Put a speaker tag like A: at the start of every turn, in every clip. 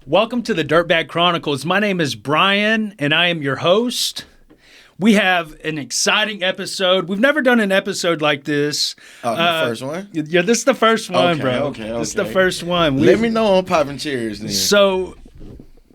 A: Welcome to the Dirtbag Chronicles. My name is Brian, and I am your host. We have an exciting episode. We've never done an episode like this.
B: The first one?
A: Yeah, this is the first one, bro.
B: Okay.
A: This is the first one.
B: Let me know on popping cheers then.
A: So,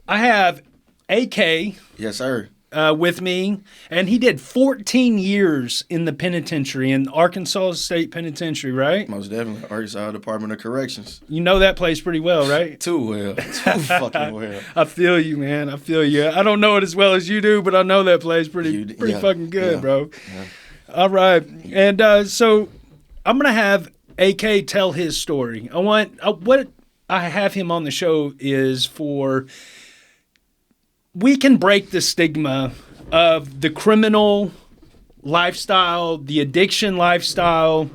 A: I have AK
B: Yes, sir.
A: with me, and he did 14 years in the penitentiary, in Arkansas State Penitentiary, right?
B: Most definitely. Arkansas Department of Corrections.
A: You know that place pretty well, right?
B: Too well. Too fucking well.
A: I feel you, man. I feel you. I don't know it as well as you do, but I know that place pretty fucking good, bro.
B: Yeah.
A: All right. And so I'm going to have AK tell his story. What I have him on the show is we can break the stigma of the criminal lifestyle, the addiction lifestyle,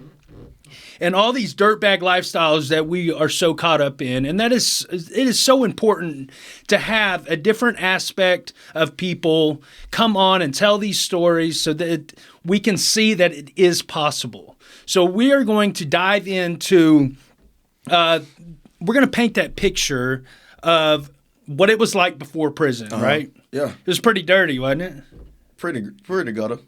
A: and all these dirtbag lifestyles that we are so caught up in. And it is so important to have a different aspect of people come on and tell these stories so that we can see that it is possible. So we are going to dive into, we're going to paint that picture of what it was like before prison, right?
B: Yeah.
A: It was pretty dirty, wasn't it?
B: Pretty gutter.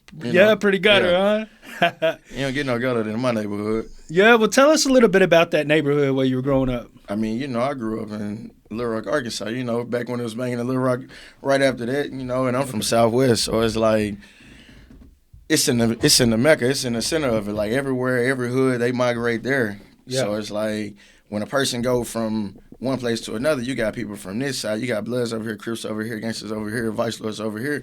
A: Pretty gutter, huh?
B: You don't get no gutter in my neighborhood.
A: Yeah, well, tell us a little bit about that neighborhood where you were growing up.
B: I mean, I grew up in Little Rock, Arkansas, back when it was banging in Little Rock. Right after that, and I'm from Southwest, so it's like, it's in the Mecca, it's in the center of it. Like everywhere, every hood, they migrate there. Yeah. So it's like, when a person go from one place to another, you got people from this side, you got Bloods over here, Crips over here, Gangsters over here, Vice Lords over here.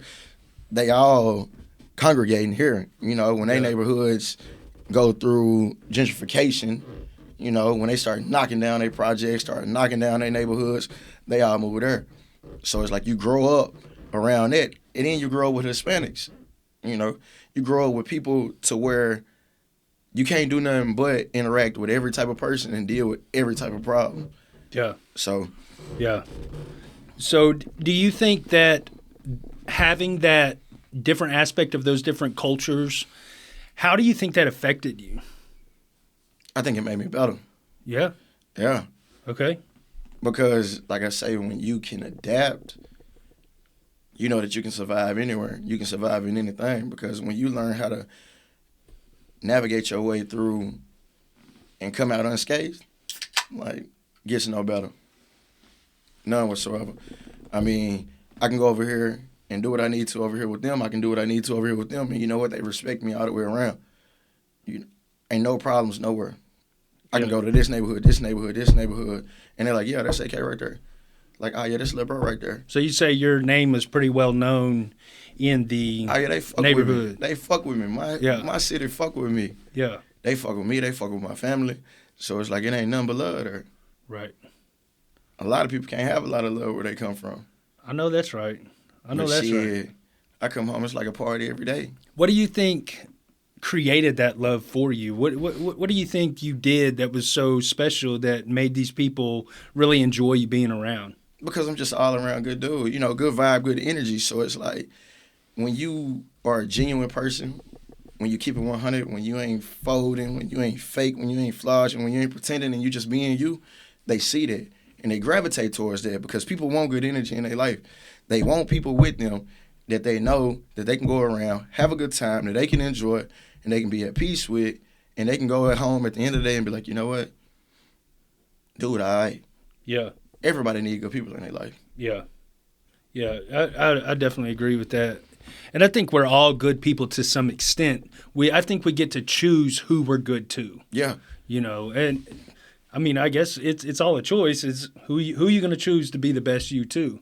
B: They all congregating here. When they neighborhoods go through gentrification, when they start knocking down their projects, start knocking down their neighborhoods, they all move there. So it's like you grow up around it, and then you grow up with Hispanics. You grow up with people to where you can't do nothing but interact with every type of person and deal with every type of problem.
A: Yeah.
B: So.
A: Yeah. So do you think that having that different aspect of those different cultures, how do you think that affected you?
B: I think it made me better.
A: Yeah?
B: Yeah.
A: Okay.
B: Because, like I say, when you can adapt, you know that you can survive anywhere. You can survive in anything. Because when you learn how to navigate your way through and come out unscathed, like, gets no better. None whatsoever. I mean, I can go over here and do what I need to over here with them. I can do what I need to over here with them. And you know what? They respect me all the way around. Ain't no problems nowhere. I can go to this neighborhood, and they're like, yeah, that's AK right there. Like, oh, yeah, that's Lil Bro right there.
A: So you say your name was pretty well known in the
B: they fuck
A: neighborhood.
B: With me. They fuck with me. My city fuck with me.
A: Yeah.
B: They fuck with me. They fuck with my family. So it's like it ain't nothing but love there.
A: Right.
B: A lot of people can't have a lot of love where they come from.
A: I know that's right.
B: Right. I come home, it's like a party every day.
A: What do you think created that love for you? What do you think you did that was so special that made these people really enjoy you being around?
B: Because I'm just all around good dude, good vibe, good energy. So it's like when you are a genuine person, when you keep it 100, when you ain't folding, when you ain't fake, when you ain't flogging, when you ain't pretending and you just being you, they see that and they gravitate towards that because people want good energy in their life. They want people with them that they know that they can go around, have a good time, that they can enjoy, and they can be at peace with, and they can go at home at the end of the day and be like, you know what? Dude, all right.
A: Yeah.
B: Everybody needs good people in their life.
A: Yeah. Yeah, I definitely agree with that. And I think we're all good people to some extent. I think we get to choose who we're good to.
B: Yeah.
A: And I mean, I guess it's all a choice. It's who you going to choose to be the best you too.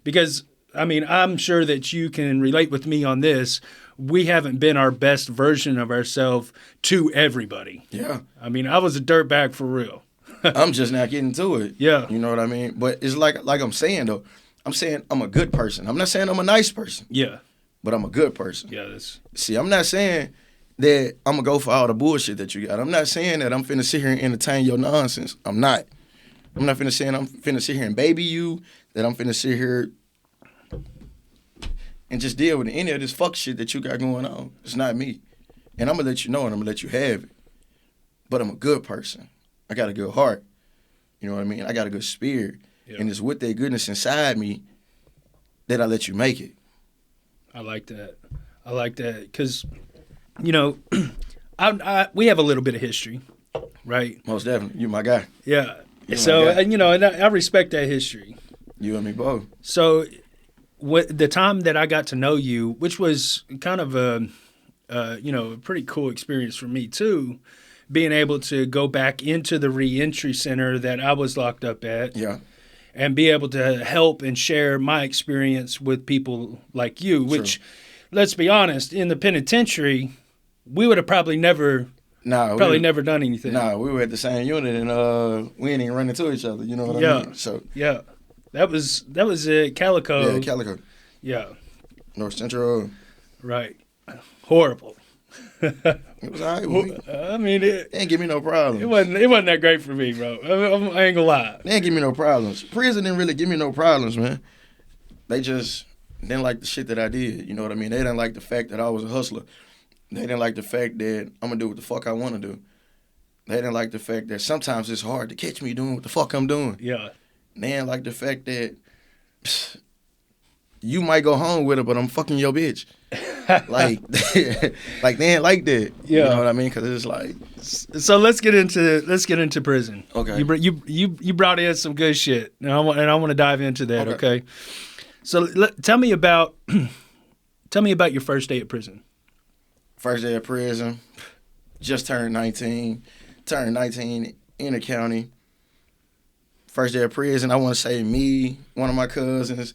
A: Because, I mean, I'm sure that you can relate with me on this. We haven't been our best version of ourselves to everybody.
B: Yeah.
A: I mean, I was a dirtbag for real.
B: I'm just not getting to it.
A: Yeah.
B: You know what I mean? But it's like I'm saying, though. I'm saying I'm a good person. I'm not saying I'm a nice person.
A: Yeah.
B: But I'm a good person.
A: Yeah.
B: See, I'm not saying that I'm going to go for all the bullshit that you got. I'm not saying that I'm finna sit here and entertain your nonsense. I'm not. I'm not finna say I'm finna sit here and baby you, that I'm finna sit here and just deal with any of this fuck shit that you got going on. It's not me. And I'm going to let you know and I'm going to let you have it. But I'm a good person. I got a good heart. You know what I mean? I got a good spirit.
A: Yeah.
B: And it's with that goodness inside me that I let you make it.
A: I like that. I like that because, you know, we have a little bit of history, right?
B: Most definitely. You my guy.
A: Yeah.
B: You
A: So,
B: my guy.
A: and, you know, and I respect that history.
B: You and me both.
A: So, the time that I got to know you, which was kind of a pretty cool experience for me too, being able to go back into the reentry center that I was locked up at.
B: Yeah.
A: And be able to help and share my experience with people like you, which, let's be honest, in the penitentiary, we would have probably never done anything.
B: Nah, we were at the same unit and we ain't even run into each other. You know what I mean? So
A: yeah, that was it. Calico.
B: Yeah, Calico.
A: Yeah.
B: North Central.
A: Right. Horrible.
B: It was all right with me.
A: I mean,
B: They didn't give me no problems.
A: It wasn't that great for me, bro. I ain't gonna lie.
B: They didn't give me no problems. Prison didn't really give me no problems, man. They just didn't like the shit that I did. You know what I mean? They didn't like the fact that I was a hustler. They didn't like the fact that I'm gonna do what the fuck I want to do. They didn't like the fact that sometimes it's hard to catch me doing what the fuck I'm doing.
A: Yeah.
B: They didn't like the fact that you might go home with her, but I'm fucking your bitch. like they ain't like that.
A: Yeah.
B: You know what I mean? Because it's like.
A: So let's get into prison.
B: Okay.
A: You brought in some good shit, and I want to dive into that. Okay. So tell me about your first day at prison.
B: First day of prison, just turned 19. Turned 19 in the county. First day of prison, I want to say me, one of my cousins,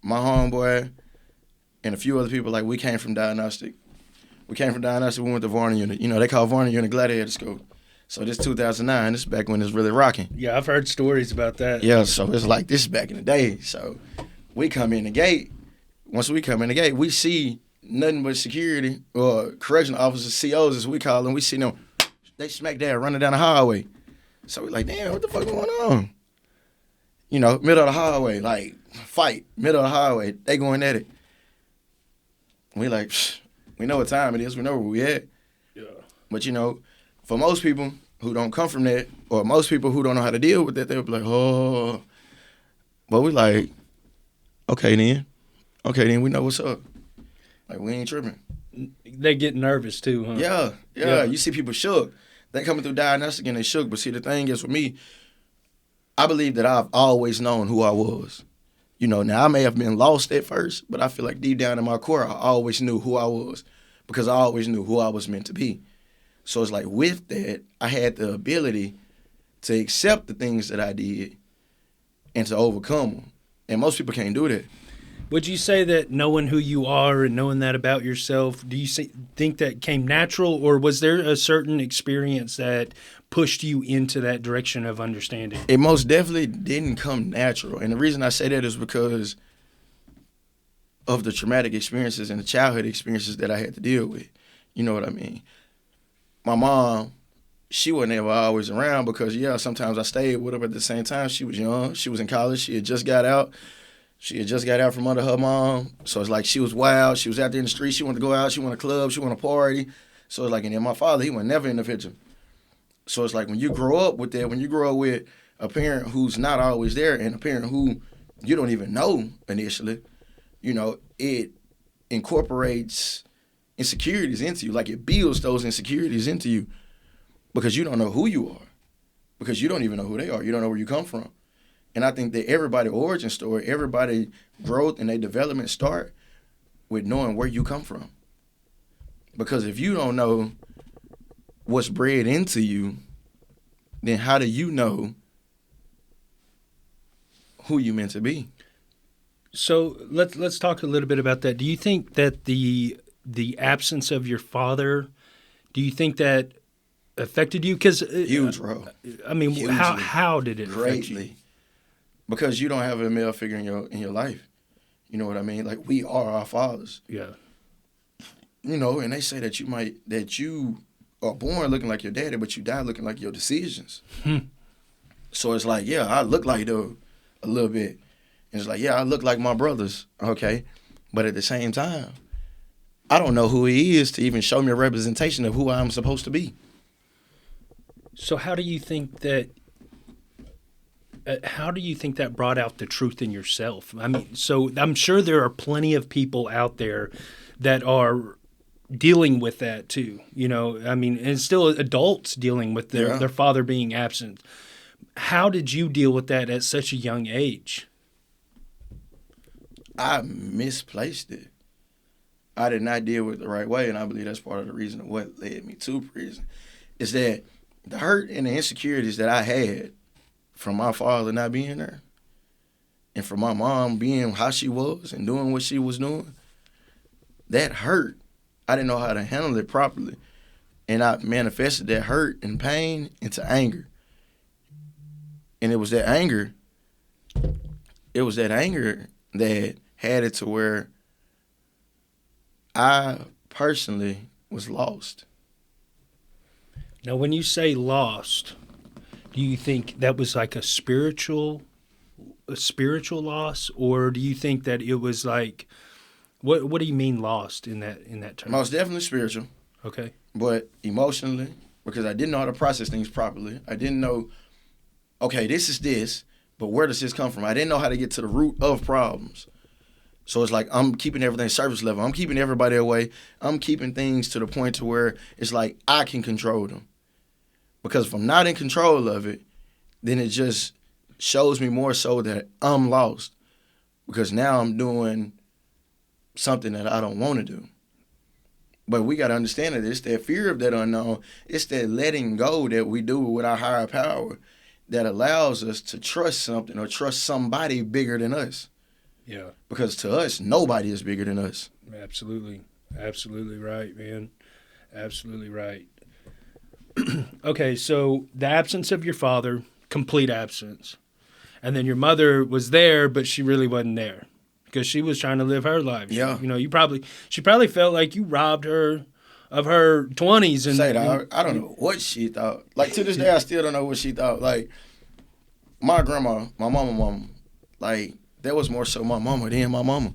B: my homeboy, and a few other people, like, we came from diagnostic. We went to Varner Unit. You know, they call Varner Unit Gladiator School. So this 2009, this is back when it's really rocking.
A: Yeah, I've heard stories about that.
B: Yeah, so it's like this is back in the day. So we come in the gate. Once we come in the gate, we see nothing but security, or correctional officers, COs as we call them. We see them, they smack dab running down the highway. So we're like, damn, what the fuck going on? You know, middle of the highway, like, fight, middle of the highway. They going at it. We like, we know what time it is. We know where we at.
A: Yeah.
B: But, you know, for most people who don't come from that, or most people who don't know how to deal with that, they'll be like, oh. But we like, okay then, we know what's up. Like, we ain't tripping.
A: They get nervous too, huh?
B: Yeah. You see people shook. They coming through diagnostic and they shook. But see, the thing is with me, I believe that I've always known who I was. You know, now I may have been lost at first, but I feel like deep down in my core, I always knew who I was because I always knew who I was meant to be. So it's like with that, I had the ability to accept the things that I did and to overcome them. And most people can't do that.
A: Would you say that knowing who you are and knowing that about yourself, do you think that came natural, or was there a certain experience that pushed you into that direction of understanding?
B: It most definitely didn't come natural. And the reason I say that is because of the traumatic experiences and the childhood experiences that I had to deal with. You know what I mean? My mom, she wasn't ever always around because, yeah, sometimes I stayed with her, but at the same time, she was young. She was in college. She had just got out. From under her mom. So it's like she was wild. She was out there in the street. She wanted to go out. She wanted to club. She wanted to party. So it's like, and then my father, he was never in the picture. So it's like when you grow up with that, when you grow up with a parent who's not always there and a parent who you don't even know initially, you know, it incorporates insecurities into you. Like it builds those insecurities into you because you don't know who you are, because you don't even know who they are. You don't know where you come from. And I think that everybody's origin story, everybody's growth and their development start with knowing where you come from. Because if you don't know what's bred into you, then how do you know who you meant to be?
A: So let's talk a little bit about that. Do you think that the absence of your father, do you think that affected you? Because
B: huge role.
A: I mean,
B: hugely.
A: how did it affect you?
B: Greatly. Because you don't have a male figure in your life. You know what I mean? Like, we are our fathers.
A: Yeah.
B: You know, and they say that you are born looking like your daddy, but you die looking like your decisions. So it's like, yeah, I look like them a little bit. And it's like, yeah, I look like my brothers, okay? But at the same time, I don't know who he is to even show me a representation of who I'm supposed to be.
A: So how do you think that how do you think that brought out the truth in yourself? I mean, so I'm sure there are plenty of people out there that are dealing with that too. You know, I mean, and still adults dealing with their father being absent. How did you deal with that at such a young age?
B: I misplaced it. I did not deal with it the right way, and I believe that's part of the reason of what led me to prison. Is that the hurt and the insecurities that I had from my father not being there, and from my mom being how she was and doing what she was doing, that hurt. I didn't know how to handle it properly, and I manifested that hurt and pain into anger. And it was that anger that had it to where I personally was lost.
A: Now, when you say lost, do you think that was like a spiritual loss, or do you think that it was like, what do you mean lost in that term?
B: Most definitely spiritual.
A: Okay.
B: But emotionally, because I didn't know how to process things properly. I didn't know, okay, this is this, but where does this come from? I didn't know how to get to the root of problems. So it's like I'm keeping everything surface level. I'm keeping everybody away. I'm keeping things to the point to where it's like I can control them. Because if I'm not in control of it, then it just shows me more so that I'm lost. Because now I'm doing something that I don't want to do. But we got to understand that it's that fear of that unknown. It's that letting go that we do with our higher power that allows us to trust something or trust somebody bigger than us.
A: Yeah.
B: Because to us, nobody is bigger than us.
A: Absolutely. Absolutely right, man. Absolutely right. Okay, so the absence of your father, complete absence. And then your mother was there, but she really wasn't there because she was trying to live her life.
B: Yeah.
A: You know, she probably felt like you robbed her of her 20s.
B: I don't know what she thought. Like, to this day, I still don't know what she thought. Like, my grandma, my mama, like, that was more so my mama than my mama.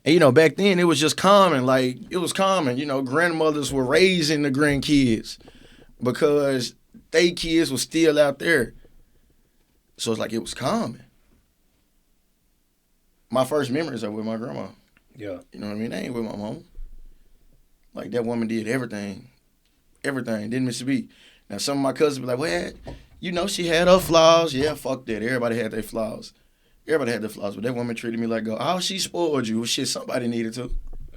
B: And, you know, back then, it was just common. Like, it was common. You know, grandmothers were raising the grandkids because they kids were still out there. So it's like it was common. My first memories are with my grandma.
A: Yeah.
B: You know what I mean? They ain't with my mama. Like, that woman did everything. Everything. Didn't miss a beat. Now, some of my cousins be like, well, you know, she had her flaws. Yeah, fuck that. Everybody had their flaws. Everybody had their flaws. But that woman treated me like, oh, she spoiled you. Well, shit, somebody needed to.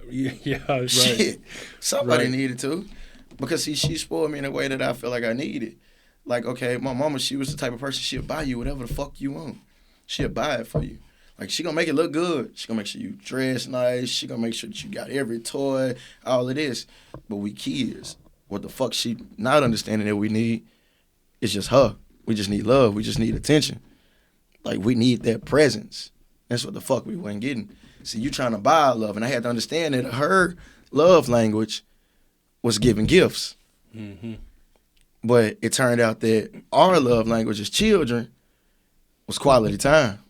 A: Yeah, right.
B: Shit, somebody needed to. Because, see, she spoiled me in a way that I feel like I needed. Like, okay, my mama, she was the type of person, she'll buy you whatever the fuck you want. She'll buy it for you. Like, she gonna make it look good. She gonna make sure you dress nice. She gonna make sure that you got every toy, all of this. But we kids, what the fuck she not understanding that we need is just her. We just need love. We just need attention. Like, we need that presence. That's what the fuck we wasn't getting. See, you trying to buy love. And I had to understand that her love language was giving gifts.
A: Mm-hmm.
B: But it turned out that our love language as children was quality time.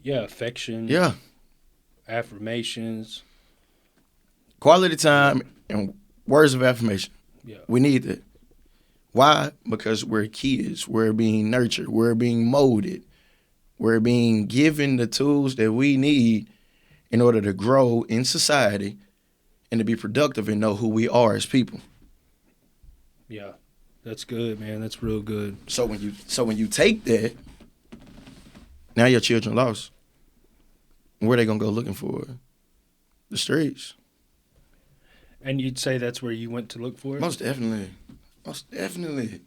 A: Yeah, affection.
B: Yeah.
A: Affirmations.
B: Quality time and words of affirmation.
A: Yeah.
B: We need that. Why? Because we're kids. We're being nurtured. We're being molded. We're being given the tools that we need in order to grow in society and to be productive and know who we are as people.
A: Yeah. That's good, man. That's real good.
B: So when you take that, now your children lost. Where are they gonna go looking for it? The streets.
A: And you'd say that's where you went to look for it?
B: Most definitely. Most definitely.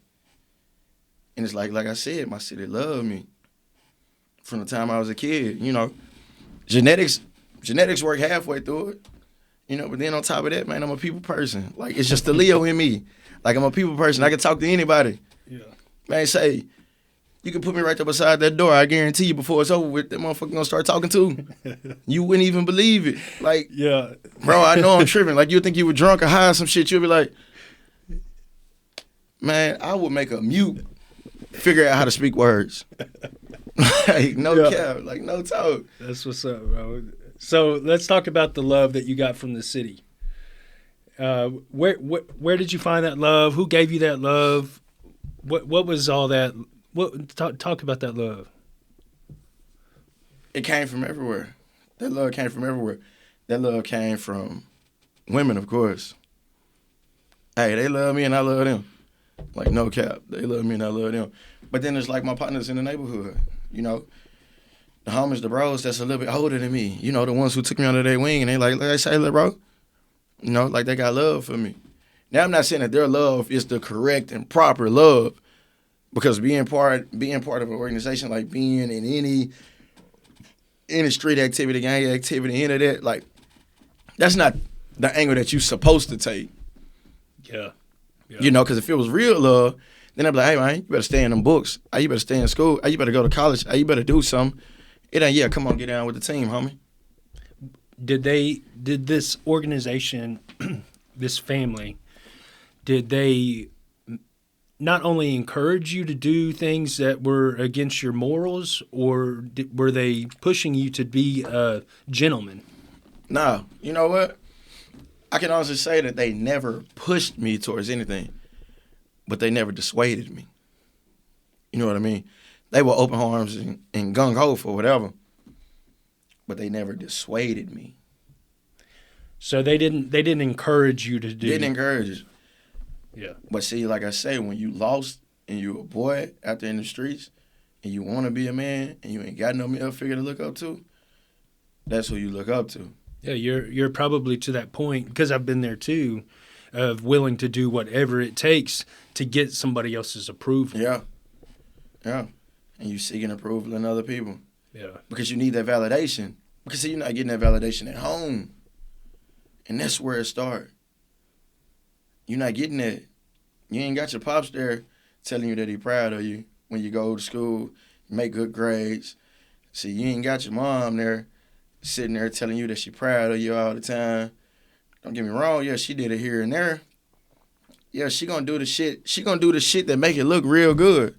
B: And it's like I said, my city loved me from the time I was a kid. You know, genetics work halfway through it. You know, but then on top of that, man, I'm a people person. Like, it's just the Leo in me. Like, I'm a people person. I can talk to anybody.
A: Yeah.
B: Man, say, you can put me right there beside that door. I guarantee you before it's over with, that motherfucker gonna start talking too. You wouldn't even believe it. Like,
A: yeah,
B: bro, I know I'm tripping. Like, you'd think you were drunk or high or some shit. You'd be like, man, I would make a mute figure out how to speak words. Like, no cap. Like, no talk.
A: That's what's up, bro. So let's talk about the love that you got from the city. Where did you find that love? Who gave you that love? What was all that? What talk about that love?
B: It came from everywhere. That love came from everywhere. That love came from women, of course. Hey, they love me and I love them. Like, no cap. They love me and I love them. But then it's like my partners in the neighborhood, you know. The homies, the bros that's a little bit older than me. You know, the ones who took me under their wing and they like I say, little bro. You know, like they got love for me. Now, I'm not saying that their love is the correct and proper love. Because being part of an organization, like being in any street activity, gang activity, any of that, like, that's not the angle that you're supposed to take.
A: Yeah.
B: You know, because if it was real love, then I'd be like, hey, man, you better stay in them books. Hey, you better stay in school. Hey, you better go to college. Hey, you better do something. It ain't, yeah, come on, get down with the team, homie.
A: Did this organization, this family, did they not only encourage you to do things that were against your morals, or were they pushing you to be a gentleman?
B: Nah, you know what? I can honestly say that they never pushed me towards anything, but they never dissuaded me. You know what I mean? They were open arms and gung-ho for whatever, but they never dissuaded me.
A: So they didn't encourage you to do.
B: Didn't encourage it.
A: Yeah.
B: But see, like I say, when you lost and you a boy out there in the streets and you want to be a man and you ain't got no male figure to look up to, that's who you look up to.
A: Yeah, you're probably to that point, because I've been there too, of willing to do whatever it takes to get somebody else's approval.
B: Yeah. Yeah. And you seeking approval in other people.
A: Yeah.
B: Because you need that validation. Because see, you're not getting that validation at home. And that's where it starts. You're not getting that. You ain't got your pops there telling you that he proud of you when you go to school, make good grades. See, you ain't got your mom there sitting there telling you that she proud of you all the time. Don't get me wrong, yeah, she did it here and there. Yeah, she gonna do the shit. She gonna do the shit that make it look real good.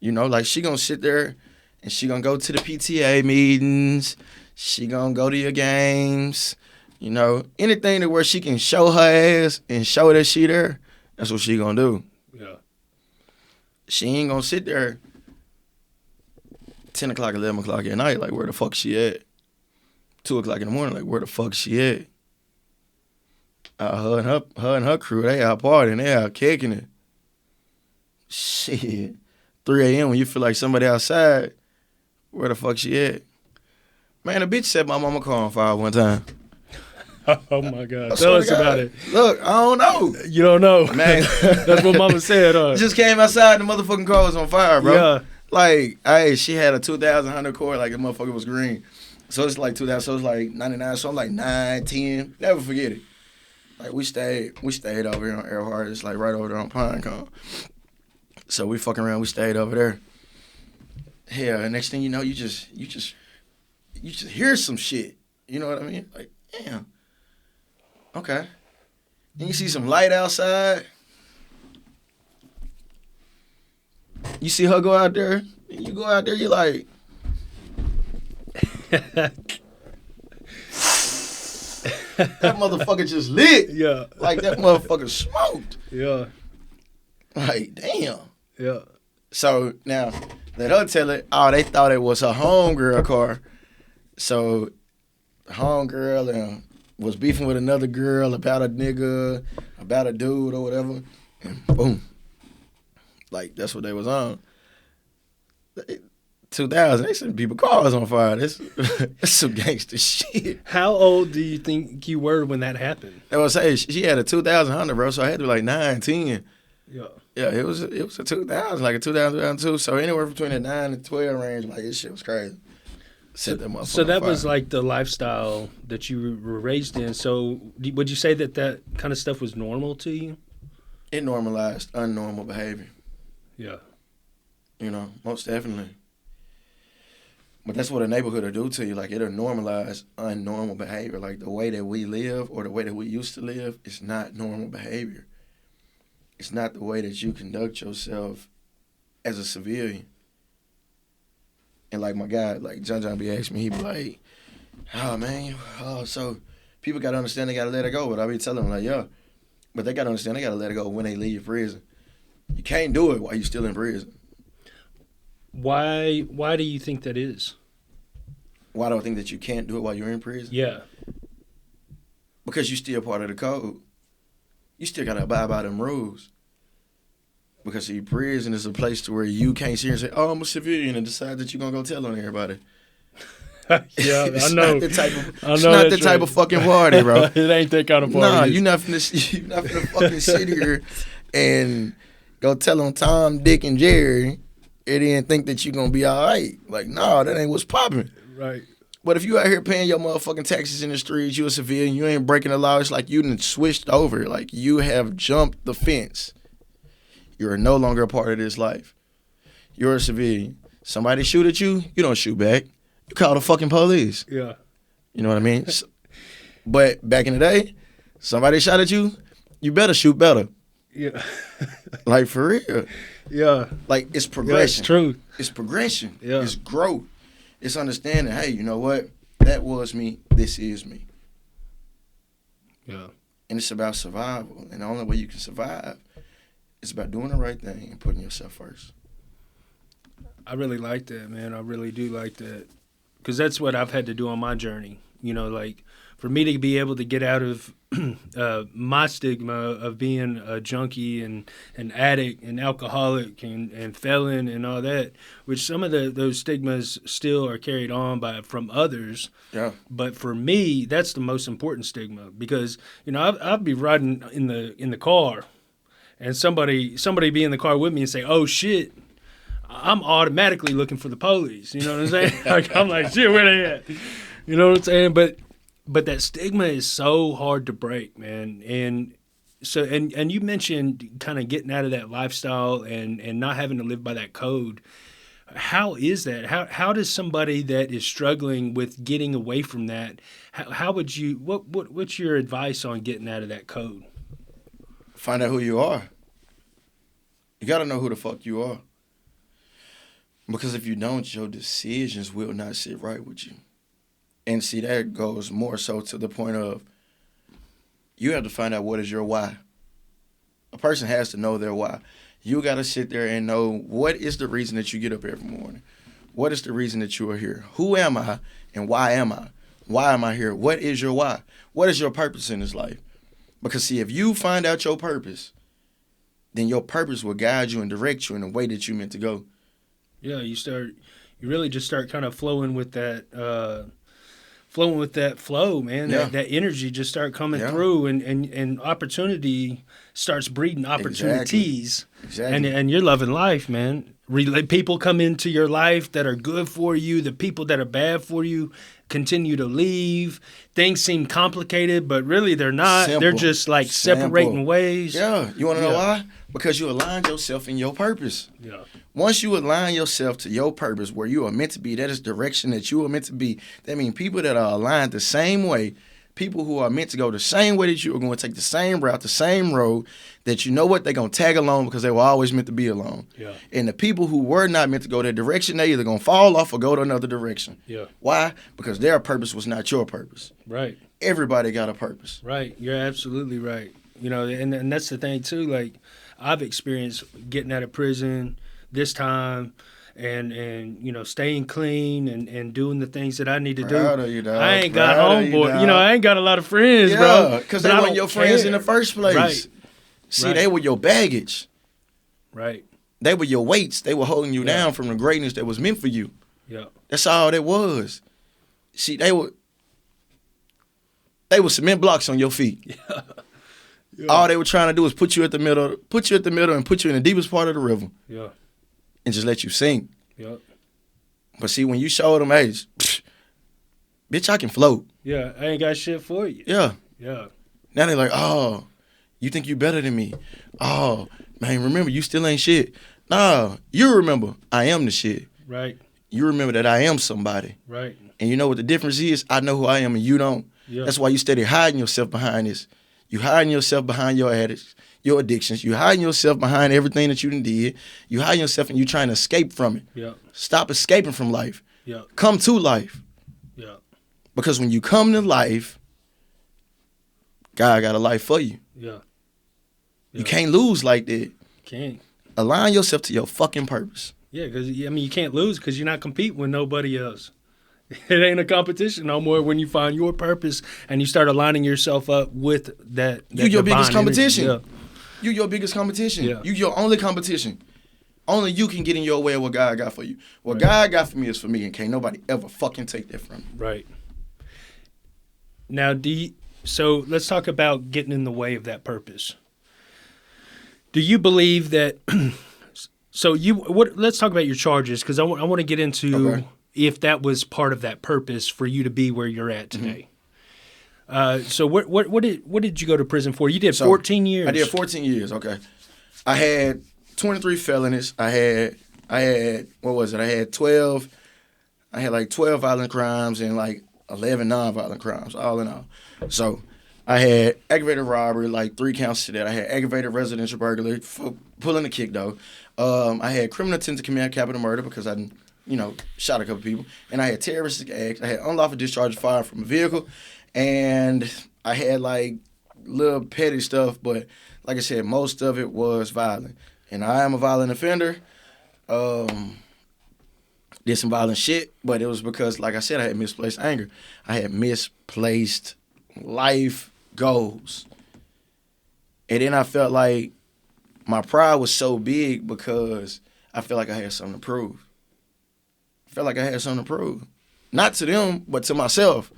B: You know, like she gonna sit there and she gonna go to the PTA meetings. She gonna go to your games. You know, anything to where she can show her ass and show that she there, that's what she gonna do.
A: Yeah.
B: She ain't gonna sit there 10 o'clock, 11 o'clock at night, like, where the fuck she at? 2 o'clock in the morning, like, where the fuck she at? Her and her crew, they out partying, they out kicking it. Shit. 3 a.m. when you feel like somebody outside, where the fuck she at? Man, a bitch set my mama car on fire one time.
A: Oh my God. Tell us about it.
B: Look, I don't know.
A: You don't know.
B: Man.
A: That's what mama said,
B: Just came outside, the motherfucking car was on fire, bro.
A: Yeah.
B: Like, hey, she had a 2000 Honda Accord, like the motherfucker was green. So it's like 2000, so it's like 99, so I'm like 9, 10. Never forget it. Like, we stayed over here on Earhart. It's like right over there on Pinecone. So we fucking around, we stayed over there. Hell, and next thing you know, you just hear some shit. You know what I mean? Like, damn. Okay. Then you see some light outside. You see her go out there. You go out there, you're like, that motherfucker just lit.
A: Yeah.
B: Like, that motherfucker smoked.
A: Yeah.
B: Like, damn.
A: Yeah.
B: So now, let her tell it, oh, they thought it was her homegirl car. So, the homegirl was beefing with another girl about a nigga, about a dude or whatever. And boom. Like, that's what they was on. 2000, they set people cars on fire. That's some gangster shit.
A: How old do you think you were when that happened?
B: I was saying, she had a 2000 Honda, bro, so I had to be like 9, 10.
A: Yeah.
B: Yeah, it was a 2000, like a 2000, 2002. So anywhere between the 9 and 12 range, like, this shit was crazy. Set that motherfucker
A: So that
B: on fire.
A: was like the lifestyle that you were raised in. So would you say that kind of stuff was normal to you?
B: It normalized unnormal behavior.
A: Yeah.
B: You know, most definitely. But that's what a neighborhood will do to you. Like, it'll normalize unnormal behavior. Like, the way that we live or the way that we used to live is not normal behavior. It's not the way that you conduct yourself as a civilian. And, like, my guy, like, John be asking me, he be like, oh, man, so people got to understand they got to let it go. But I be telling them, like, yeah, but they got to understand they got to let it go when they leave prison. You can't do it while you're still in prison.
A: Why do you think that is?
B: Why do I think that you can't do it while you're in prison?
A: Yeah.
B: Because you're still part of the code. You still got to abide by them rules. Because see, prison is a place to where you can't sit here and say, "Oh, I'm a civilian," and decide that you're gonna go tell on everybody.
A: Yeah,
B: It's
A: I know.
B: Not the type of,
A: I know
B: it's not the
A: that's
B: type
A: right.
B: of fucking party, bro.
A: It ain't that kind of party.
B: Nah, you're not finna fucking sit here and go tell on Tom, Dick, and Jerry and then think that you're gonna be all right. Like, nah, that ain't what's popping.
A: Right.
B: But if you out here paying your motherfucking taxes in the streets, you a civilian, you ain't breaking the law, it's like you done switched over. Like, you have jumped the fence. You're no longer a part of this life. You're a civilian. Somebody shoot at you, you don't shoot back. You call the fucking police.
A: Yeah.
B: You know what I mean? But back in the day, somebody shot at you, you better shoot better.
A: Yeah.
B: Like, for real.
A: Yeah.
B: Like, it's
A: Yeah,
B: progression.
A: it's true.
B: It's progression.
A: Yeah.
B: It's growth. It's understanding, hey, you know what? That was me. This is me.
A: Yeah.
B: And it's about survival. And the only way you can survive is about doing the right thing and putting yourself first.
A: I really like that, man. I really do like that. Because that's what I've had to do on my journey. You know, like, for me to be able to get out of my stigma of being a junkie and an addict and alcoholic and felon and all that, which some of those stigmas still are carried on from others.
B: Yeah.
A: But for me, that's the most important stigma because, you know, I'll be riding in the car and somebody be in the car with me and say, "Oh, shit." I'm automatically looking for the police. You know what I'm saying? Like, I'm like, shit, where they at? You know what I'm saying? But that stigma is so hard to break, man. And so and you mentioned kind of getting out of that lifestyle and not having to live by that code. How is that? How does somebody that is struggling with getting away from that? How would you? What's your advice on getting out of that code?
B: Find out who you are. You got to know who the fuck you are. Because if you don't, your decisions will not sit right with you. And see, that goes more so to the point of you have to find out what is your why. A person has to know their why. You got to sit there and know what is the reason that you get up every morning. What is the reason that you are here? Who am I and why am I? Why am I here? What is your why? What is your purpose in this life? Because see, if you find out your purpose, then your purpose will guide you and direct you in the way that you meant to go.
A: Yeah, you really just start kind of flowing with that flow, man.
B: Yeah.
A: That energy just start coming
B: Yeah.
A: through, and opportunity starts breeding opportunities.
B: Exactly.
A: And you're loving life, man. People come into your life that are good for you. The people that are bad for you continue to leave. Things seem complicated, but really they're not.
B: Simple.
A: They're just like separating ways.
B: Yeah. You want to know why? Because you aligned yourself in your purpose.
A: Yeah.
B: Once you align yourself to your purpose, where you are meant to be, that is direction that you are meant to be. That means people that are aligned the same way, people who are meant to go the same way that you are going to take the same route, the same road, that you know what, they're going to tag along because they were always meant to be alone.
A: Yeah.
B: And the people who were not meant to go that direction, they either going to fall off or go to another direction.
A: Yeah.
B: Why? Because their purpose was not your purpose.
A: Right.
B: Everybody got a purpose.
A: Right. You're absolutely right. You know, and that's the thing too. Like, I've experienced getting out of prison this time and you know, staying clean and doing the things that I need to
B: Proud
A: do.
B: of you, dog.
A: I ain't got
B: Proud of you,
A: homeboy.
B: dog.
A: You know, I ain't got a lot of friends, bro.
B: Yeah, because
A: but
B: they
A: I
B: weren't
A: don't
B: your friends in
A: care.
B: the first place.
A: Right.
B: See,
A: Right.
B: they were your baggage.
A: Right.
B: They were your weights. They were holding you
A: Yeah.
B: down from the greatness that was meant for you.
A: Yeah.
B: That's all that was. See, they were cement blocks on your feet.
A: Yeah.
B: All they were trying to do was put you at the middle and put you in the deepest part of the river
A: Yeah.
B: and just let you sink.
A: Yeah.
B: But see, when you showed them, hey, bitch, I can float.
A: Yeah. I ain't got shit for you.
B: Yeah.
A: Yeah.
B: Now they're like, oh, you think you better than me. Oh, man, remember, you still ain't shit. Nah, you remember, I am the shit.
A: Right.
B: You remember that I am somebody.
A: Right.
B: And you know what the difference is? I know who I am and you don't.
A: Yeah.
B: That's why you steady hiding yourself behind this. You hiding yourself behind your addicts, your addictions. You hiding yourself behind everything that you done did. You hiding yourself and you trying to escape from it.
A: Yeah.
B: Stop escaping from life.
A: Yeah.
B: Come to life.
A: Yeah.
B: Because when you come to life, God got a life for you.
A: Yeah.
B: You can't lose like that.
A: Can't.
B: Align yourself to your fucking purpose.
A: Yeah, because I mean, you can't lose because you're not competing with nobody else. It ain't a competition no more when you find your purpose and you start aligning yourself up with that.
B: You your biggest
A: divine energy.
B: competition.
A: Yeah.
B: You your biggest competition.
A: Yeah.
B: You your only competition. Only you can get in your way of what God got for you. What
A: Right.
B: God got for me is for me, and can't nobody ever fucking take that from me.
A: Right. Now, so let's talk about getting in the way of that purpose. Do you believe that? So let's talk about your charges because I want to get into
B: Okay.
A: if that was part of that purpose for you to be where you're at today. So what did you go to prison for? You did 14 years.
B: I did 14 years. Okay. I had 23 felonies. I had what was it? I had 12. I had like 12 violent crimes and like 11 non-violent crimes, all in all. So I had aggravated robbery, like 3 counts to that. I had aggravated residential burglary, pulling a kick though. I had criminal intent to commit capital murder because I, shot a couple people. And I had terroristic acts. I had unlawful discharge of fire from a vehicle. And I had like little petty stuff, but like I said, most of it was violent. And I am a violent offender. Did some violent shit, but it was because, like I said, I had misplaced anger. I had misplaced life goals. And then I felt like my pride was so big because I felt like I had something to prove. I felt like I had something to prove. Not to them, but to myself.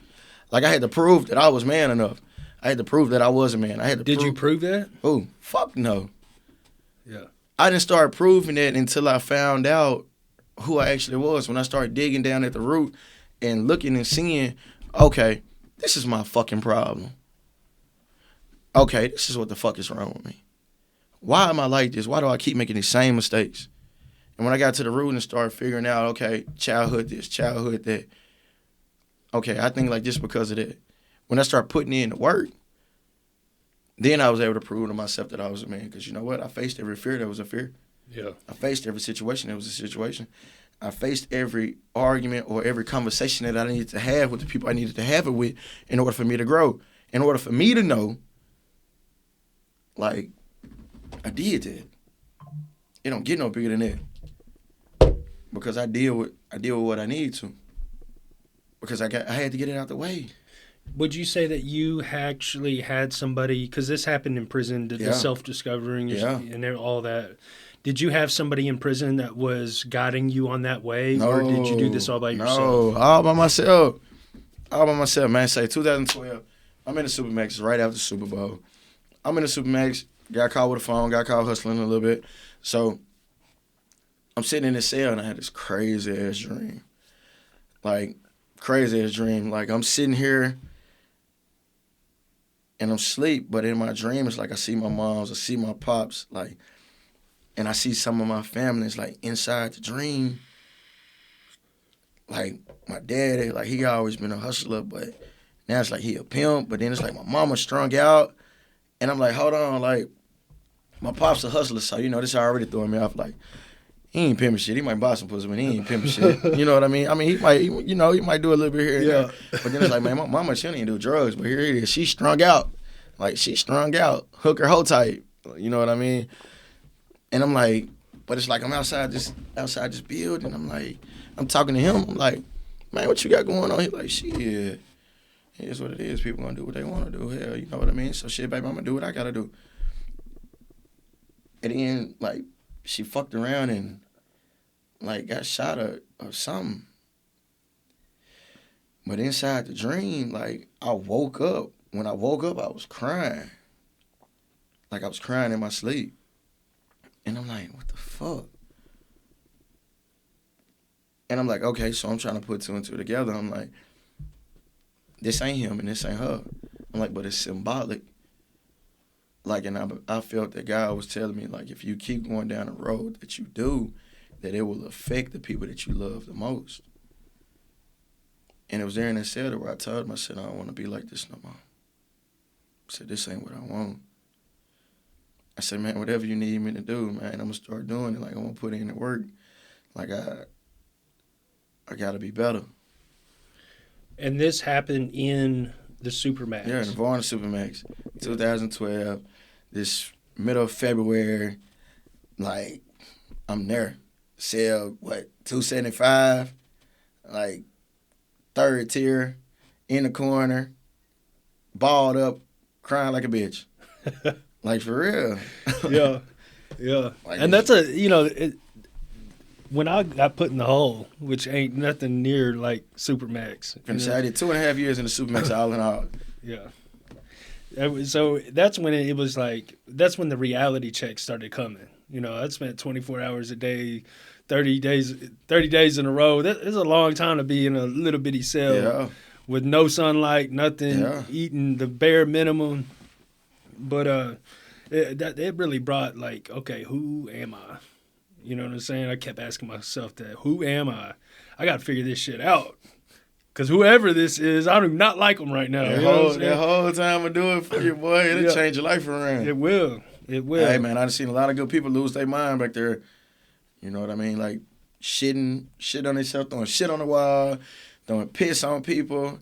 B: Like I had to prove that I was man enough. I had to prove that I was a man. I had to
A: Did you prove that?
B: Oh, fuck no.
A: Yeah.
B: I didn't start proving it until I found out who I actually was. When I started digging down at the root and looking and seeing, okay, this is my fucking problem. Okay, this is what the fuck is wrong with me. Why am I like this? Why do I keep making these same mistakes? And when I got to the root and started figuring out, okay, childhood this, childhood that, okay, I think like this because of that. When I started putting in the work, then I was able to prove to myself that I was a man. Because you know what? I faced every fear that was a fear.
A: Yeah.
B: I faced every situation that was a situation. I faced every argument or every conversation that I needed to have with the people I needed to have it with in order for me to grow. In order for me to know, like, I did that. It don't get no bigger than that. Because I deal with what I need to. Because I had to get it out the way.
A: Would you say that you actually had somebody, because this happened in prison, the self-discovering and all that. Did you have somebody in prison that was guiding you on that way?
B: No,
A: or did you do this all by yourself?
B: No, all by myself. All by myself, man. Say 2012, I'm in the Supermax right after the Super Bowl. I'm in the Supermax, got caught with a phone, got caught hustling a little bit. So I'm sitting in this cell and I had this crazy-ass dream. Like, crazy-ass dream. Like, I'm sitting here and I'm asleep, but in my dream, it's like I see my moms, I see my pops, like, and I see some of my family. It's like inside the dream. Like, my daddy, like, he always been a hustler, but now it's like he a pimp, but then it's like my mama strung out. And I'm like, hold on, like, my pop's a hustler, so, this already throwing me off. Like, he ain't pimping shit. He might buy some pussy, but he ain't pimping shit. You know what I mean? I mean, he might do a little bit here and there. But then it's like, man, my mama, she don't even do drugs, but here it is. She's strung out. Like, she's strung out. Hook her hoe type. You know what I mean? And I'm like, but it's like I'm outside this building. I'm like, I'm talking to him. I'm like, man, what you got going on? He's like, shit. Here's what it is. People gonna do what they want to do. Hell, you know what I mean? So shit, baby, I'm gonna do what I gotta do. And then, like, she fucked around and, like, got shot or something. But inside the dream, like, I woke up. When I woke up, I was crying. Like, I was crying in my sleep. And I'm like, what the fuck? And I'm like, okay, so I'm trying to put two and two together. I'm like, this ain't him and this ain't her. I'm like, but it's symbolic. Like, and I felt that God was telling me, like, if you keep going down the road that you do, that it will affect the people that you love the most. And it was there in that cell where I told him, I said, I don't want to be like this no more. I said, this ain't what I want. I said, man, whatever you need me to do, man, I'm going to start doing it. Like, I'm going to put in the work. Like, I got to be better.
A: And this happened in the Supermax.
B: Yeah, in the Varna Supermax, 2012, this middle of February, like, I'm there. Cell, 275, like third tier, in the corner, balled up, crying like a bitch. Like, for real.
A: Yeah. Yeah.
B: Like,
A: And that's when I got put in the hole, which ain't nothing near like Supermax.
B: I did 2.5 years in the Supermax all in all.
A: Yeah. So that's when it was like, that's when the reality check started coming. I spent 24 hours a day, 30 days in a row. That is a long time to be in a little bitty cell with no sunlight, nothing, eating the bare minimum. But it really brought like, okay, who am I? You know what I'm saying? I kept asking myself that, who am I? I got to figure this shit out. Because whoever this is, I do not like them right now.
B: That whole time I do it for you, boy, it'll change your life around.
A: It will. It will.
B: Hey, man, I've seen a lot of good people lose their mind back there. You know what I mean? Like, shit on themselves, throwing shit on the wall, throwing piss on people.